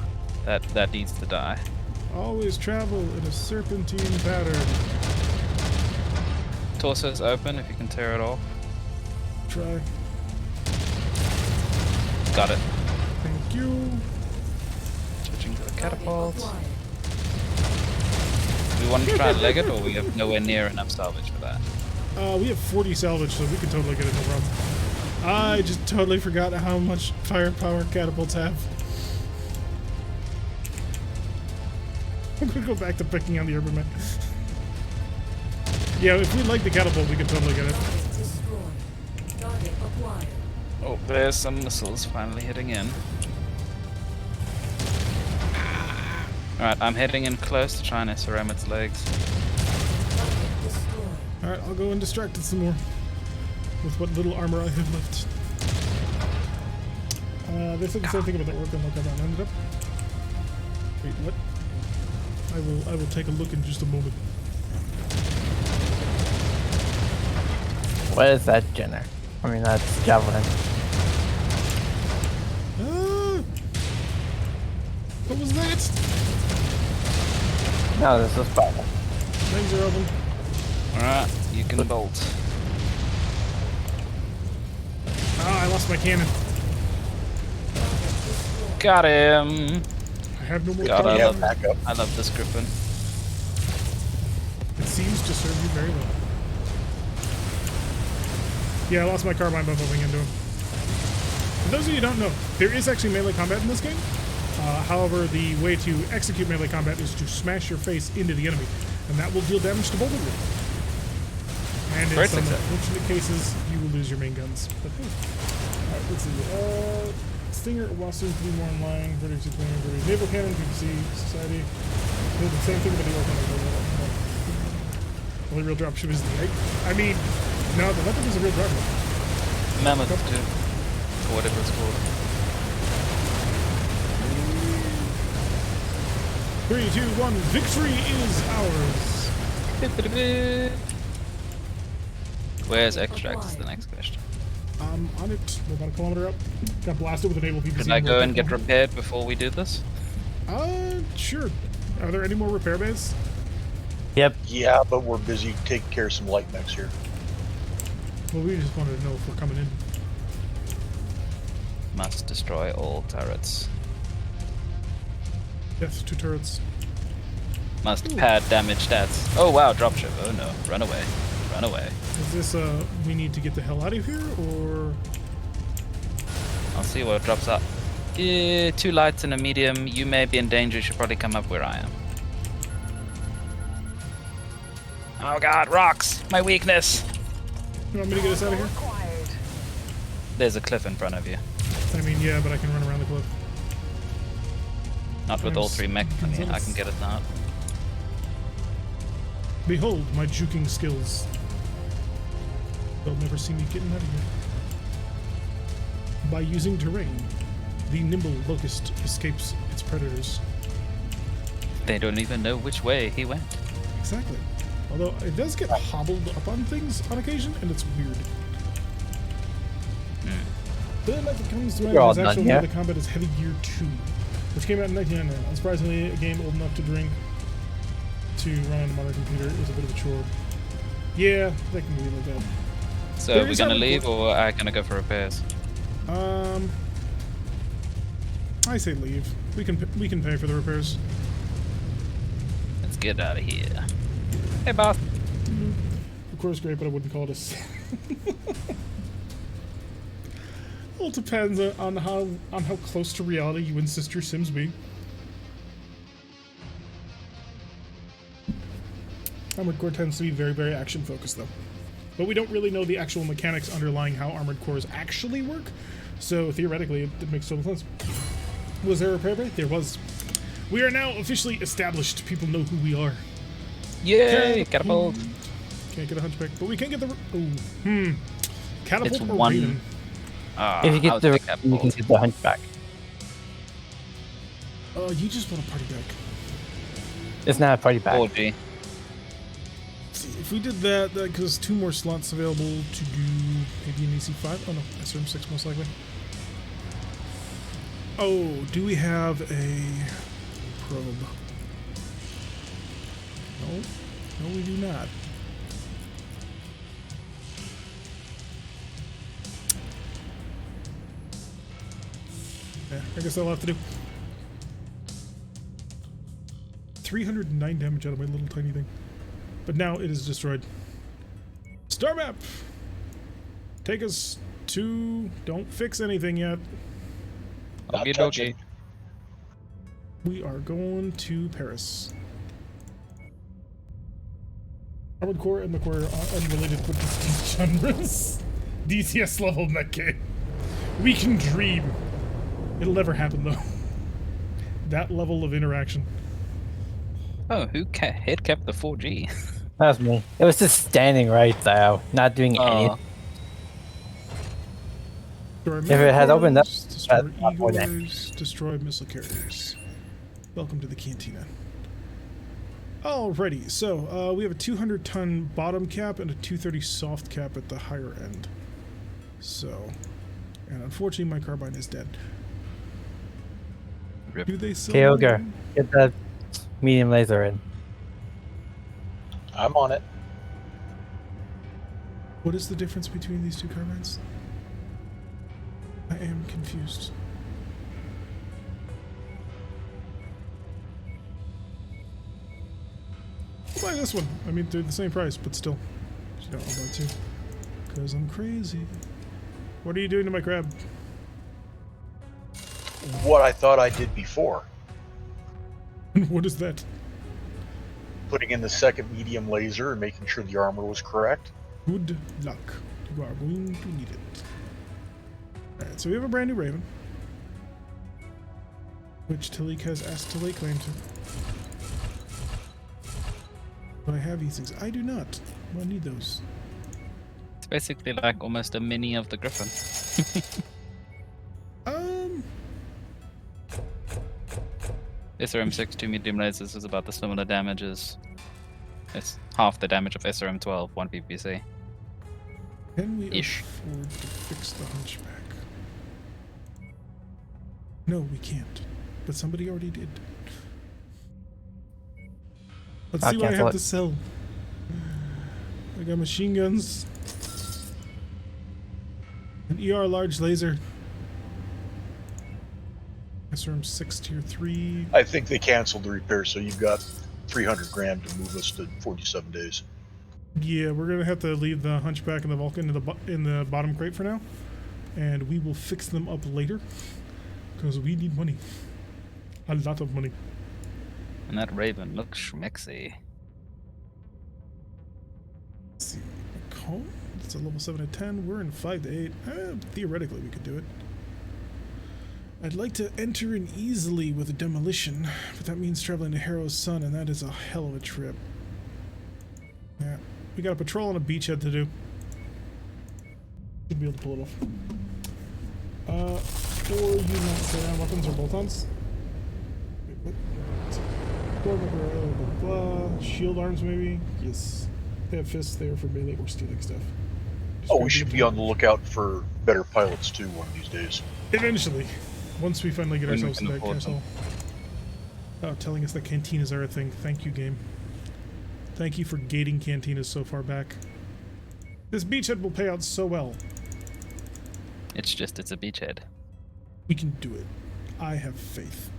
That needs to die. Always travel in a serpentine pattern. Torso's open if you can tear it off. Try. Got it. Thank you. Switching to the Target catapult. acquired. We want to try and leg it, or we have nowhere near enough salvage for that. We have 40 salvage, so we can totally get it no problem. I just totally forgot how much firepower catapults have. I'm gonna go back to picking on the Urban Mech. Yeah, if we like the catapult, we can totally get it. Target destroyed. Target acquired. Oh, there's some missiles finally hitting in. Alright, I'm heading in close to try and SRM its legs. Target destroyed. Alright, I'll go and distract it some more. With what little armor I have left. They said the same thing about that work and look how that ended up. Wait, what? I will take a look in just a moment. What is that, Jenner? I mean, that's Javelin. Ah! What was that? No, this is Spider. Legs are open. Alright, you can bolt. Ah, I lost my cannon. Got him! I have no more God, cannon. Yeah, back up. I love this Griffin. It seems to serve you very well. Yeah, I lost my carbine by bumping into him. For those of you who don't know, there is actually melee combat in this game. However, the way to execute melee combat is to smash your face into the enemy, and that will deal damage to both of you. And in Great some success. unfortunate cases, you will lose your main guns. But hey. Alright, let's see. Stinger, Wasu, 3 more in line, verdict 620, verdict. Naval Cannon, PPC, Society. Did the same thing, but the Orc. Only real dropship is the egg. I mean, no, the weapon is a real dropship. Mammoth, too. Or whatever it's called. 3, 2, 1, victory is ours. Where's extract is the next question. I'm on it. We're about a kilometer up. Got blasted with a naval PPC. Should I go and get repaired before we do this? Sure. Are there any more repair bays? Yep. Yeah, but we're busy taking care of some light mechs here. Well, we just wanted to know if we're coming in. Must destroy all turrets. Death to turrets. Must pad damage stats. Oh wow, dropship. Oh no, run away. Run away. Is this, we need to get the hell out of here, or? I'll see what drops up. 2 lights and a medium. You may be in danger. You should probably come up where I am. Oh god, rocks! My weakness! You want me to get us out of here? Required. There's a cliff in front of you. I mean, yeah, but I can run around the cliff. Not with all 3 mech on me. I can get it now. Behold my juking skills. They'll never see me getting out of here. By using terrain, the nimble locust escapes its predators. They don't even know which way he went. Exactly. Although it does get hobbled up on things on occasion, and it's weird. Then, like it comes to You're all is done, actually yeah? the combat is Heavy Gear 2, which came out in 1999. Unsurprisingly, a game old enough to drink to run on a modern computer is a bit of a chore. Yeah, that can be like that. So There are we is gonna some- leave or are I gonna go for repairs? I say leave. We can pay for the repairs. Let's get out of here. Hey boss. Of course, great, but I wouldn't call it a. Well, it depends on how close to reality you insist your Sims be. Armored Core tends to be very, very action focused, though. But we don't really know the actual mechanics underlying how Armored Cores actually work, so theoretically it makes total sense. Was there a prayer break? There was. We are now officially established. People know who we are. Yay! Catapult. Can't get a hunchback, but we can get the. Catapult It's or one. Raven? If you get I'll the take you can catapult. get the hunchback. You just want a party back. It's not a party pack. 4G. See, if we did that gives us 2 more slots available to do maybe an AC5. Oh no, SRM6 most likely. Oh, do we have a probe? No, we do not. Yeah, I guess I'll have to do 309 damage out of my little tiny thing. But now it is destroyed. Star map! Take us to... Don't fix anything yet. Not Okay, touching. okay. We are going to Paris. Armored Core and McCore are unrelated but distinct genres. DCS level mech game. We can dream. It'll never happen though. That level of interaction. Oh, who head kept the 4G? That was me. It was just standing right there, not doing Oh, anything. Destroy If it had opened up, destroy that's not more than- Igors, destroy missile carriers. Welcome to the cantina. Alrighty, so we have a 200-ton bottom cap and a 230 soft cap at the higher end. So, and unfortunately my carbine is dead. Rip. Do they sell Okay, Ogre, them? get that medium laser in. I'm on it. What is the difference between these two carbines? I am confused. I'll buy this one. I mean, they're the same price, but still. I'll buy two. Because I'm crazy. What are you doing to my crab? What I thought I did before. What is that? Putting in the second medium laser and making sure the armor was correct. Good luck. You are going to need it. Alright, so we have a brand new Raven. Which Talik has asked to lay claim to. Do I have these things? I do not. I need those. It's basically like almost a mini of the Griffin. SRM6 2 medium lasers is about the similar damages. It's half the damage of SRM12 1 PPC. Can we Ish. afford to fix the hunchback? No, we can't. But somebody already did. Let's I'll see what I cancel have it. to sell. I got machine guns. An ER large laser. SRM6 tier 3. I think they canceled the repair, so you've got 300 grand to move us to 47 days. Yeah, we're gonna have to leave the hunchback and the Vulcan in the bottom crate for now, and we will fix them up later because we need money, a lot of money. And that Raven looks schmexy. Let's see, Macomb? It's a level 7 to 10. We're in 5 to 8. Theoretically, we could do it. I'd like to enter in easily with a demolition, but that means traveling to Harrow's Sun, and that is a hell of a trip. Yeah, we got a patrol and a beachhead to do. Should be able to pull it off. Or you not say on weapons or bolt-ons. Wait, what? Blah, blah, blah. Shield arms, maybe? Yes. They have fists there for melee or stealing stuff. Just Oh, grab we should the be on the lookout for better pilots too one of these days. Eventually. Once we finally get When we ourselves can to that afford them. castle. Oh, telling us that cantinas are a thing. Thank you, game. Thank you for gating cantinas so far back. This beachhead will pay out so well. It's a beachhead. We can do it. I have faith.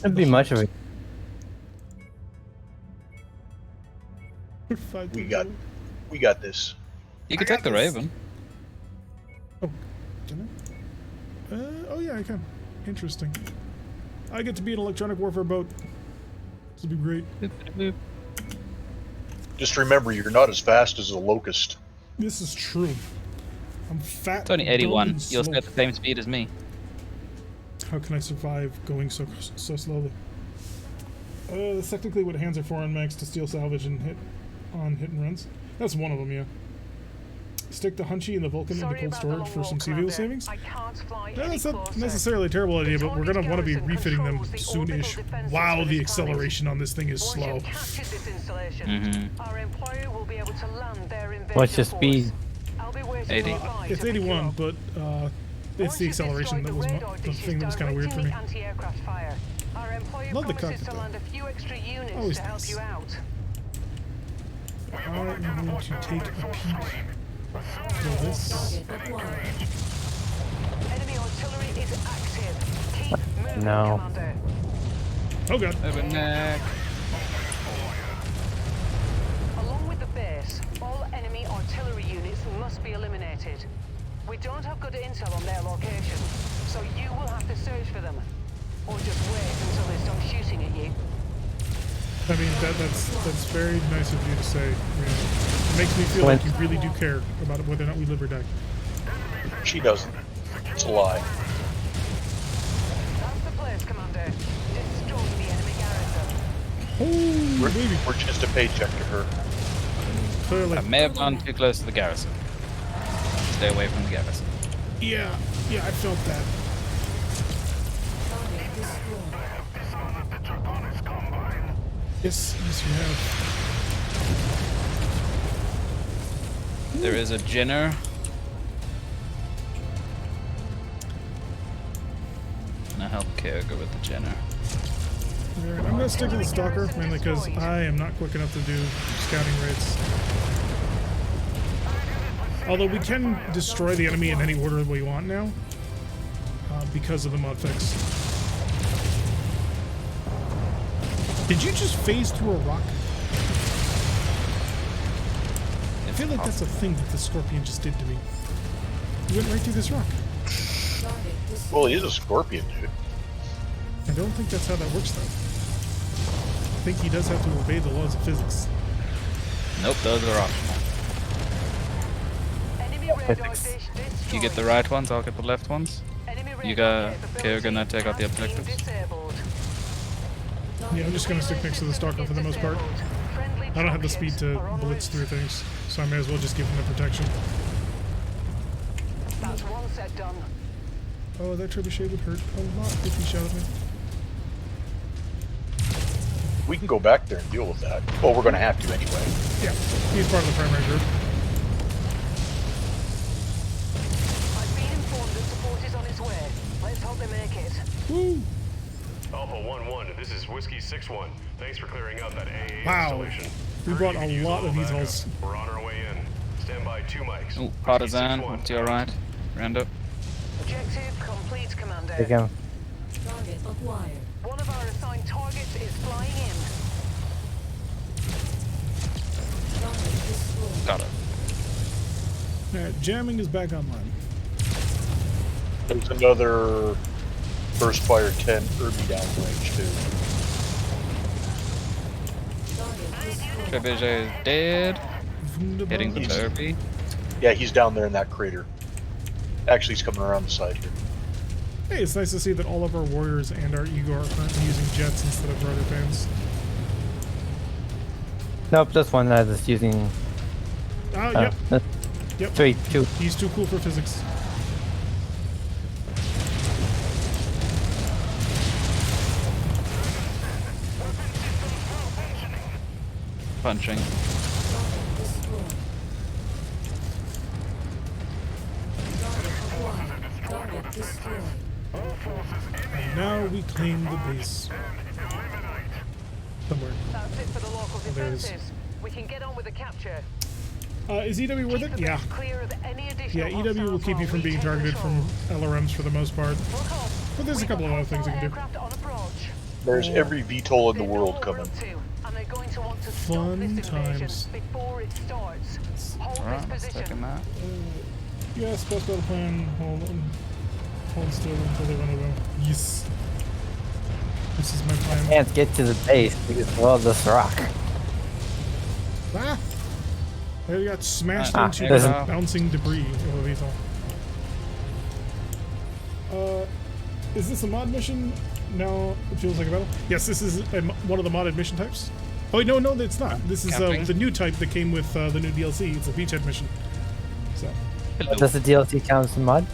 It'd be much of it. We're fine to We got do. We got this. You could I take the got this. Raven. Oh, can I? Oh yeah, I can. Interesting. I get to be an electronic warfare boat. This will be great. Boop, boop, boop. Just remember, you're not as fast as a locust. This is true. I'm fat. It's only dumb, 81. and You'll slow. get the same speed as me. How can I survive going so slowly? That's technically what hands are for on max to steal salvage and hit and runs. That's one of them, yeah. Stick the Hunchy and the Vulcan into cold storage for some sea fuel savings. Yeah, that's not necessarily a terrible idea, but we're gonna want to be refitting them soonish. Wow, the acceleration on this thing is slow. What's your speed? 80. It's 81, but it's the acceleration that was the thing that was kind of weird for me. Love the cockpit though. Always nice. I'm going to take a peek for this. Target acquired. Enemy artillery is active. Keep moving, No. Commander. Oh god. Over neck. Along with the base, all enemy artillery units must be eliminated. We don't have good intel on their location, so you will have to search for them. Or just wait until they stop shooting at you. I mean, that's very nice of you to say. Rhiannon. It makes me feel like you really do care about whether or not we live or die. She doesn't. It's a lie. That's the place, Commander. Destroy the enemy garrison. Oh, We're, baby. we're just a paycheck to her. Clearly. I may have gone too close to the garrison. Stay away from the garrison. Yeah, I felt that. Target destroyed. Yes, you have. There is a Jenner. And I help Kerrigan with the Jenner. Alright, I'm gonna stick to the Stalker, mainly because I am not quick enough to do scouting raids. Although we can destroy the enemy in any order we want now, because of the mod fix. Did you just phase through a rock? I feel like that's a thing that the Scorpion just did to me. You went right through this rock. Target destroyed. Well, he is a scorpion, dude. I don't think that's how that works, though. I think he does have to obey the laws of physics. Nope, those are optional. Enemy radar destroyed. You get the right ones, I'll get the left ones. Enemy You radar got capability Kerrigan, I take out the has been objectives. disabled. Yeah, I'm just gonna stick next to the Stalker for the most part. I don't have the speed to blitz through things, so I may as well just give him the protection. That's one set done. Oh, that trebuchet would hurt a lot if he shot at me. We can go back there and deal with that. Well, we're going to have to anyway. Yeah, he's part of the primary group. I've been informed that support is on its way. Let's hope they make it. Woo! Alpha 1-1, this is Whiskey 6-1. Thanks for clearing out that AA Wow. installation. We Heard brought you a can use lot of little evils. backup. We're on our way in. Stand by 2 mics. Oh, Whiskey Partisan, 6-1. to your right. Round up. Objective complete, Commander. Take him. Target acquired. One of our assigned targets is flying in. Target destroyed. Got it. Alright, jamming is back online. There's another burst fire 10 Irby downrange, too. Target destroyed. Trebuchet is dead. Hitting the He's- Derby. Yeah, he's down there in that crater. Actually, he's coming around the side here. Hey, it's nice to see that all of our warriors and our Igor are currently using jets instead of rudder fans. Nope, this one is using. Yep. Yep. 3, 2. He's too cool for physics. Punching. Target destroyed. Target acquired. Target destroyed. And now we claim the base. Somewhere. That's it for the local there it is. defenses. We can get on with the capture. Is EW worth Keep it? the Yeah. base clear of any Yeah, additional EW will keep you hostiles from while being we take targeted from control. LRMs for the most part. Look up. But there's a We've couple of got other things you can do. hostile aircraft on approach. There's every VTOL in the They know world what we're coming. up to, and they're going to want to Fun stop this invasion times. before it starts. Hold Alright, this let's take position. him out. Yes, best battle plan. Hold still until they run over. Yes. This is my plan. Can't get to the base because of all this rock. Ah! They got smashed Ah, into there's the a- bouncing debris of a VTOL. Is this a mod mission? No, it feels like a battle. Yes, this is one of the modded mission types. Oh no, it's not. This is Camping? the new type that came with the new DLC. It's a beachhead mission. So, Does the DLC count as a mod?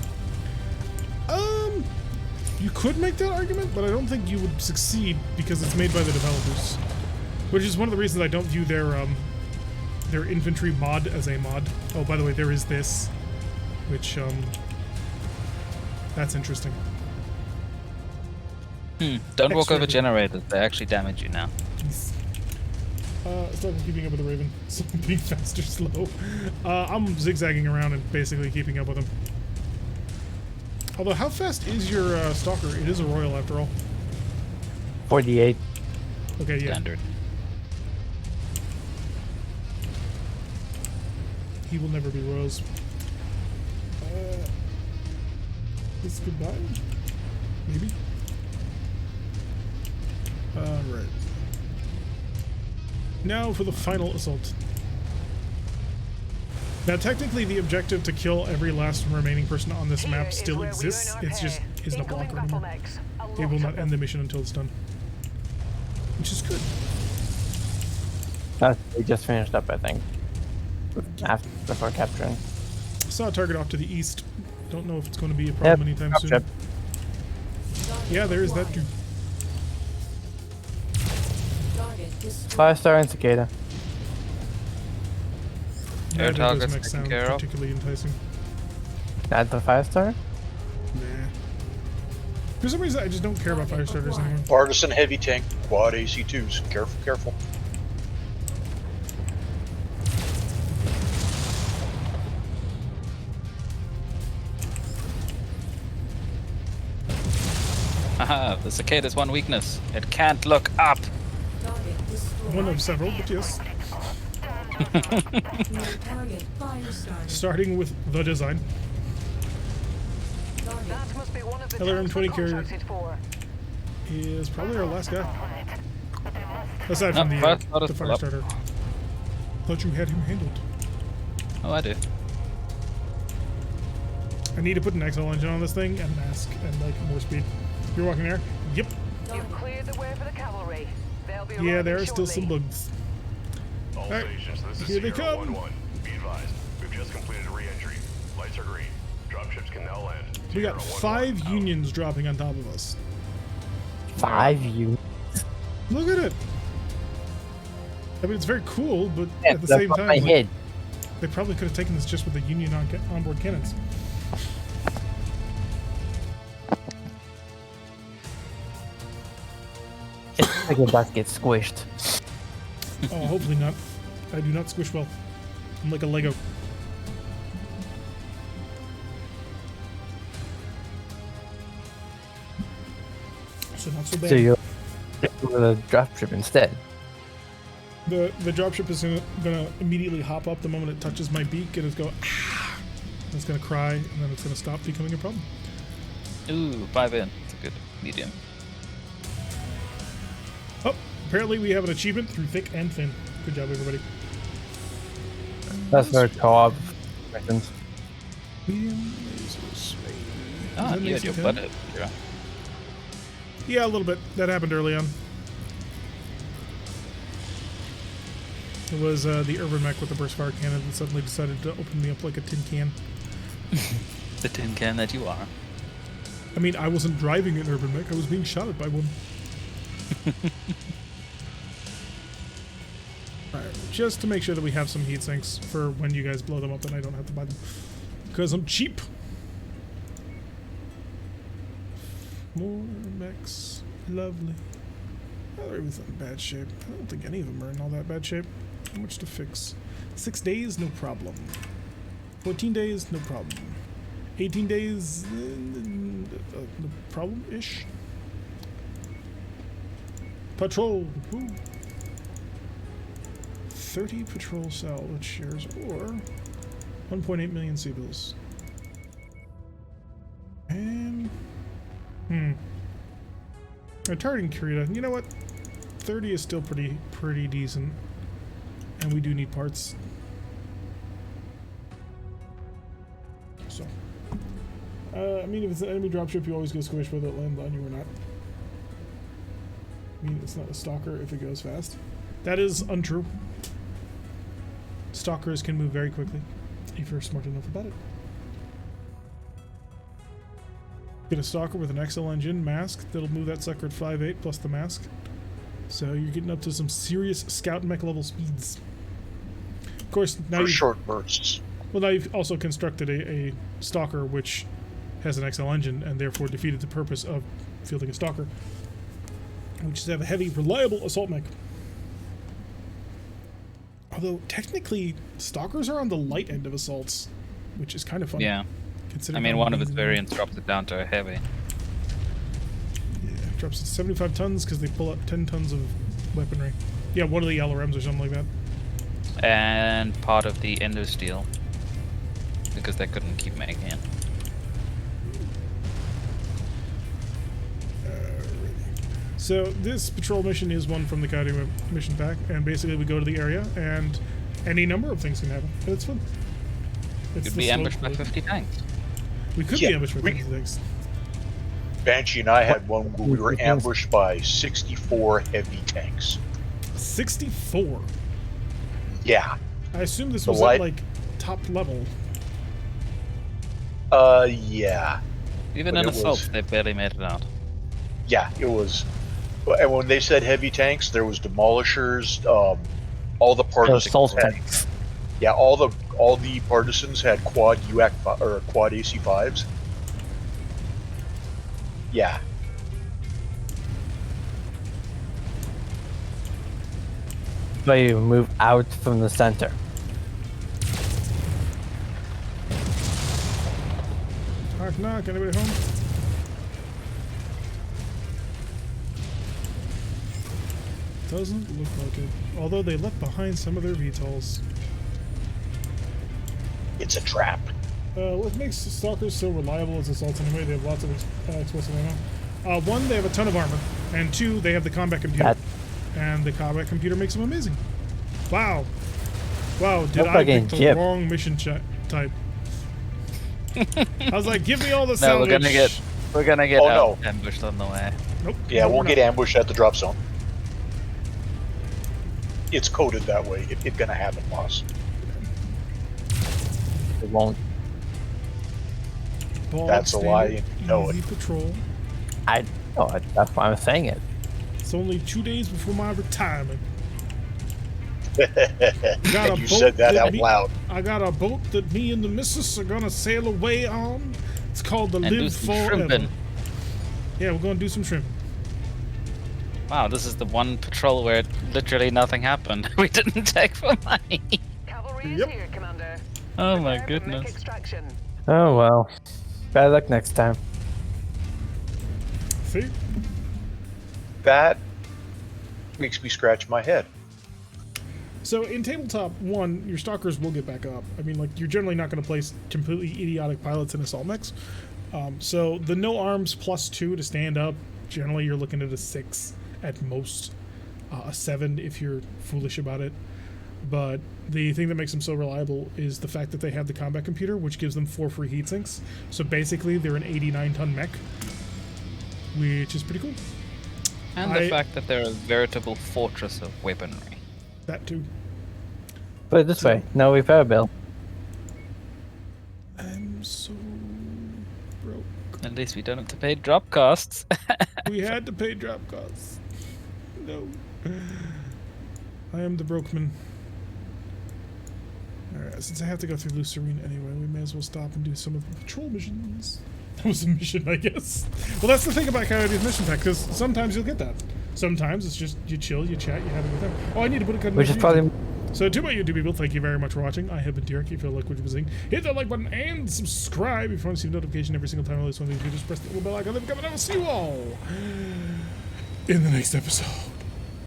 you could make that argument, but I don't think you would succeed because it's made by the developers. Which is one of the reasons I don't view their infantry mod as a mod. Oh, by the way, there is this, which that's interesting. Don't walk over Extra- generators. They actually damage you now. Jeez. Start keeping up with the Raven. So being fast or slow. I'm zigzagging around and basically keeping up with him. Although, how fast is your stalker? It is a royal after all. 48. Okay, yeah. Standard. He will never be royals. This goodbye? Maybe? Right. Now for the final assault. Now, technically, the objective to kill every last remaining person on this map still exists. It's just isn't a blocker anymore. It will not end the mission until it's done. Which is good. They just finished up, I think. Before capturing. Saw a target off to the east. Don't know if it's going to be a problem anytime soon. Yep. Yeah, there is that too. Target destroyed. 5-star and cicada. Air Neither of those targets mechs taken sound care of. particularly enticing. Not the 5-star? Nah. For some reason, I just don't care about fire starters anymore. Partisan heavy tank, quad AC2s. Careful, careful. Haha, the cicada's one weakness. It can't look up. Target destroyed. One of several, but yes. New target fire started. Starting with the design. Target That must be one of the LRM-20 tanks we're carrier. contracted for. Is probably our last guy. Aside from No, fire starter's the fire still up. starter. Thought you had him handled. Oh, I do. I need to put an XL engine on this thing and mask and like more speed. You're walking there? Yep. You've cleared the way for the cavalry. They'll be Yeah, arriving there are still some shortly. bugs. All Alright, stations, this is here they Sierra come. 1-1. Be advised, we've just completed a re-entry. Lights are green. Dropships can now land. We got Sierra 1-1 5 out. unions dropping on top of us. 5 units. Look at it. I mean, it's very cool, but Yeah, at the that's same what time, my like, head. they probably could have taken this just with the union onboard cannons. It's like it does get squished. Oh, hopefully not. I do not squish well. I'm like a Lego. So not so bad. So you'll with a dropship instead. The dropship is gonna immediately hop up the moment it touches my beak, and it's go. Ah! And it's gonna cry, and then it's gonna stop becoming a problem. Ooh, 5 in. It's a good medium. Oh, apparently we have an achievement through thick and thin. Good job, everybody. That's for co-op missions. Medium lasers. Ah, that you had makes your it butt ten? up. Yeah. Yeah, a little bit. That happened early on. It was the urban mech with the burst fire cannon that suddenly decided to open me up like a tin can. The tin can that you are. I mean, I wasn't driving an urban mech. I was being shot at by one. Alright, just to make sure that we have some heat sinks for when you guys blow them up and I don't have to buy them. Because I'm cheap. More mechs. Lovely. Oh, everything's in bad shape. I don't think any of them are in all that bad shape. How much to fix? 6 days, no problem. 14 days, no problem. 18 days, no problem-ish. Patrol. Woo. 30 patrol salvage shares or 1.8 million sea bills. And a targeting Kurita. You know what? 30 is still pretty decent, and we do need parts. So, I mean, if it's an enemy dropship, you always go squish whether it lands on you or not. I mean, it's not a stalker if it goes fast. That is untrue. Stalkers can move very quickly if you're smart enough about it. Get a stalker with an XL engine mask that'll move that sucker at 5.8 plus the mask. So you're getting up to some serious scout mech level speeds. Of course, now for short bursts. Well, now you've also constructed a stalker which has an XL engine and therefore defeated the purpose of fielding a stalker, which is to have a heavy, reliable assault mech. Although technically, stalkers are on the light end of assaults, which is kind of funny. Yeah. I mean, one of its variants drops it down to a heavy. Yeah, it drops it to 75 tons because they pull up 10 tons of weaponry. Yeah, one of the LRMs or something like that. And part of the endo steel, because they couldn't keep making it. So this patrol mission is one from the Coyote mission pack, and basically we go to the area, and any number of things can happen. And it's fun. It's Could be ambushed by 50 tanks. We could be ambushed by 50 tanks. Banshee and I had one where we were ambushed by 64 heavy tanks. 64? Yeah. I assume this was at, like, top level. Yeah. Even in assaults, they barely made it out. Yeah, it was. And when they said heavy tanks, there was demolishers. All the partisans had, yeah, all the partisans had quad UAC or quad AC5s. Yeah. But you move out from the center. Knock knock, anybody home? Doesn't look like it. Although they left behind some of their VTOLs. It's a trap. What makes Stalkers so reliable as assaults anyway? They have lots of explosive ammo. One, they have a ton of armor. And two, they have the combat computer. And the combat computer makes them amazing. Wow. Wow, did I pick the wrong mission type? I was like, give me all the salvage. No, we're gonna get ambushed on the way. Nope. Yeah, we'll get ambushed at the drop zone. It's coded that way. It's gonna happen, boss. It won't. That's a lie. You know it. Patrol. I know it. That's why I'm saying it. It's only 2 days before my retirement. And you said that out loud. I got a boat that me and the missus are gonna sail away on. It's called the Live Forever. Yeah, we're gonna do some shrimp. Wow, this is the one patrol where literally nothing happened. We didn't take for money. Cavalry is here, Commander. Oh my goodness. Oh well. Bad luck next time. See? That makes me scratch my head. So in tabletop 1, your stalkers will get back up. I mean, like, you're generally not going to place completely idiotic pilots in assault mechs. So the no arms +2 to stand up, generally you're looking at a 6 at most. A 7 if you're foolish about it. But the thing that makes them so reliable is the fact that they have the combat computer, which gives them 4 free heat sinks. So basically, they're an 89-ton mech, which is pretty cool. And the fact that they're a veritable fortress of weaponry. That too. Put it this way, no repair bill. I'm so broke. At least we don't have to pay drop costs. We had to pay drop costs. No. I am the brokeman. Alright, since I have to go through Lucerine anyway, we may as well stop and do some of the patrol missions. That was a mission, I guess. Well, that's the thing about Coyote's mission pack, because sometimes you'll get that. Sometimes it's just you chill, you chat, you have it with them. Oh, I need to put a cut. Which is probably. So, to my YouTube people, thank you very much for watching. I have been Derek. If you feel like what you've been seeing, hit that like button and subscribe if you want to receive notification every single time I release one of these videos. Press the little bell icon. Then come and I will see you all in the next episode.